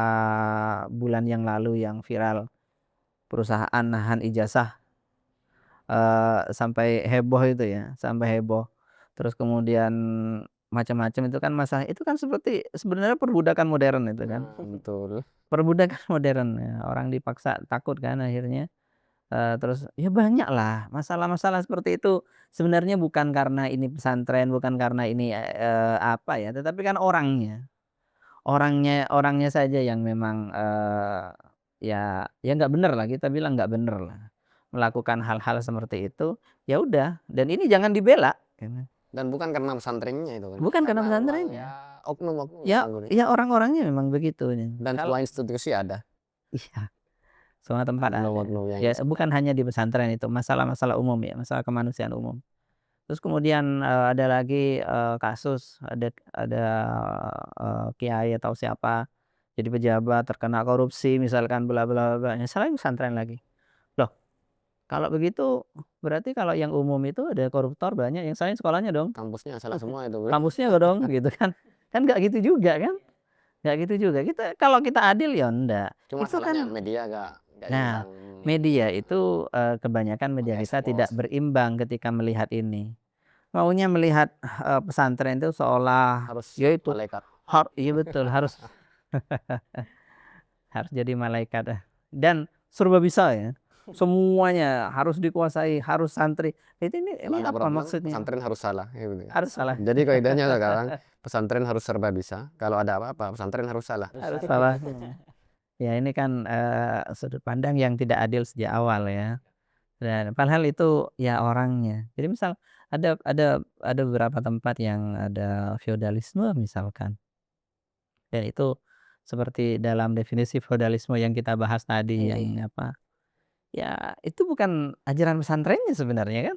bulan yang lalu yang viral perusahaan nahan ijazah, sampai heboh itu ya, sampai heboh. Terus kemudian macam-macam itu kan masalah itu kan seperti sebenarnya perbudakan modern itu kan. Betul. Perbudakan modern ya, orang dipaksa takut kan akhirnya. Terus ya banyaklah masalah-masalah seperti itu sebenarnya bukan karena ini pesantren, bukan karena ini, tetapi kan orangnya. Orangnya saja yang memang, ya nggak bener lah, kita bilang nggak bener lah. Melakukan hal-hal seperti itu, ya udah dan ini jangan dibela, gitu. Dan bukan karena pesantrennya itu kan. Bukan karena memang pesantrennya. oknum-oknum Ya yang ya orang-orangnya memang begitu. dan Kalau semua institusi ada iya, semua tempat ada. oknum-oknum yang Ya bukan hanya di pesantren itu, masalah-masalah umum ya, masalah kemanusiaan umum. Terus kemudian, ada lagi, kasus ada, kiai atau siapa, jadi pejabat terkena korupsi misalkan bla bla bla, yang salahnya pesantren lagi. Loh, Kalau begitu berarti kalau yang umum itu ada koruptor banyak, yang salahin sekolahnya dong, Kampusnya salah semua itu, Bro. kampusnya dong gitu kan. Kan nggak gitu juga kan, nggak gitu juga. Kalau kita adil ya enggak. Cuma Itu salahnya kan media nggak nah, imbang. media itu, kebanyakan media kita tidak Mengekspos. berimbang ketika melihat ini. Maunya melihat, pesantren itu seolah Harus ya itu malaikat. iya betul harus harus jadi malaikat, dan serba bisa ya. Semuanya harus dikuasai, harus santri. Ini Kalau ada apa problem, maksudnya? pesantren harus salah, gitu. Harus salah. Jadi kaidahnya sekarang pesantren harus serba bisa. Kalau ada apa-apa, pesantren harus salah. Harus salah. Ya ini kan, sudut pandang yang tidak adil sejak awal ya. Dan padahal itu ya orangnya. Jadi misal ada beberapa tempat yang ada feodalisme misalkan, dan itu seperti dalam definisi feodalisme yang kita bahas tadi yang apa, ya itu bukan ajaran pesantrennya sebenarnya kan.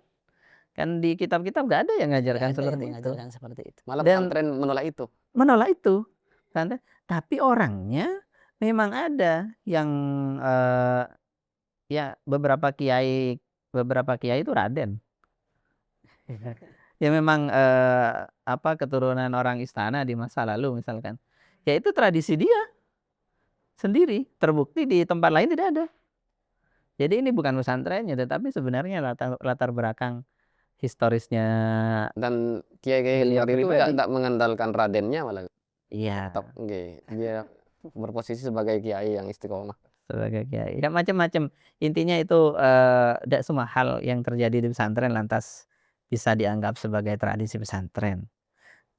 Kan di kitab-kitab nggak ada yang Nggak ngajarkan ada seperti yang itu. mengajarkan seperti itu. Malah Dan pesantren menolak itu. menolak itu, kan. Tapi orangnya memang ada yang, ya beberapa kiai itu raden. Ya memang, apa, keturunan orang istana di masa lalu misalkan. Ya itu tradisi dia sendiri, terbukti di tempat lain tidak ada. Jadi ini bukan pesantrennya, tetapi sebenarnya latar latar belakang historisnya Dan kiai-kiai beliau luar itu pribadi. tidak mengandalkan radennya malah. Iya, Tetap nggih, dia berposisi sebagai kiai yang istiqomah. sebagai kiai. Ya macam-macam. Intinya itu, ndak semua hal yang terjadi di pesantren lantas bisa dianggap sebagai tradisi pesantren.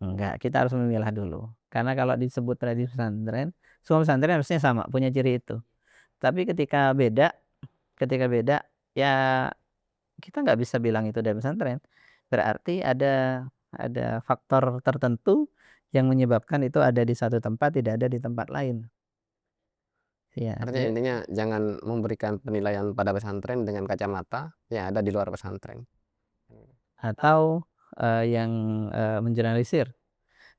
Enggak, kita harus memilah dulu. Karena kalau disebut tradisi pesantren, semua pesantren harusnya sama, punya ciri itu. Tapi ketika beda, ya kita nggak bisa bilang itu dari pesantren. Berarti ada faktor tertentu yang menyebabkan itu ada di satu tempat, tidak ada di tempat lain. Ya, Artinya intinya jangan memberikan penilaian pada pesantren dengan kacamata yang ada di luar pesantren. atau, yang, mengeneralisir.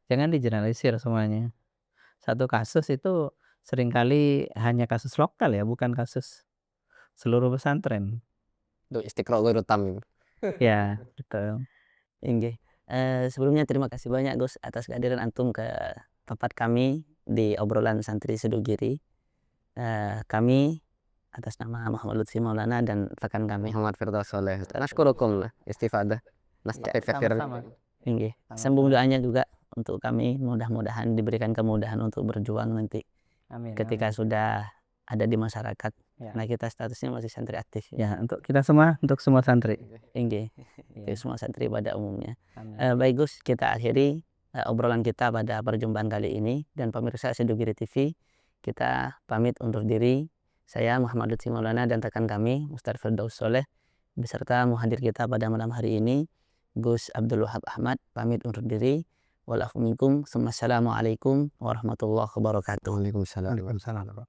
Jangan digeneralisir semuanya. Satu kasus itu seringkali hanya kasus lokal ya, bukan kasus seluruh pesantren. Itu istiqra ghairu tam. Ya, betul. Inggih. Sebelumnya terima kasih banyak Gus atas kehadiran antum ke tempat kami di obrolan santri Sidogiri. Kami atas nama Muhammad Lutfi Maulana dan rekan kami. Muhammad Firdaus Soleh. Nashkurukum istifadah. Nastafid katsir. Sama-sama. Inggih. Sama-sama. Sambung doanya juga untuk kami, mudah-mudahan diberikan kemudahan untuk berjuang nanti Amin. ketika sudah ada di masyarakat. Ya. Karena kita statusnya masih santri aktif. Ya, untuk kita semua, untuk semua santri. Inggih. Ya. Untuk semua santri pada umumnya. Amin. Baik Gus, kita akhiri obrolan kita pada perjumpaan kali ini, dan pemirsa Sidogiri TV, kita pamit undur diri. Saya Muhammad Lutfi Maulana dan rekan kami Ustaz Firdaus Soleh beserta muhadir kita pada malam hari ini Gus Abdul Wahab Ahmad pamit undur diri. Walafu minkum. Assalamualaikum warahmatullahi wabarakatuh. Waalaikumsalam. Waalaikumsalam.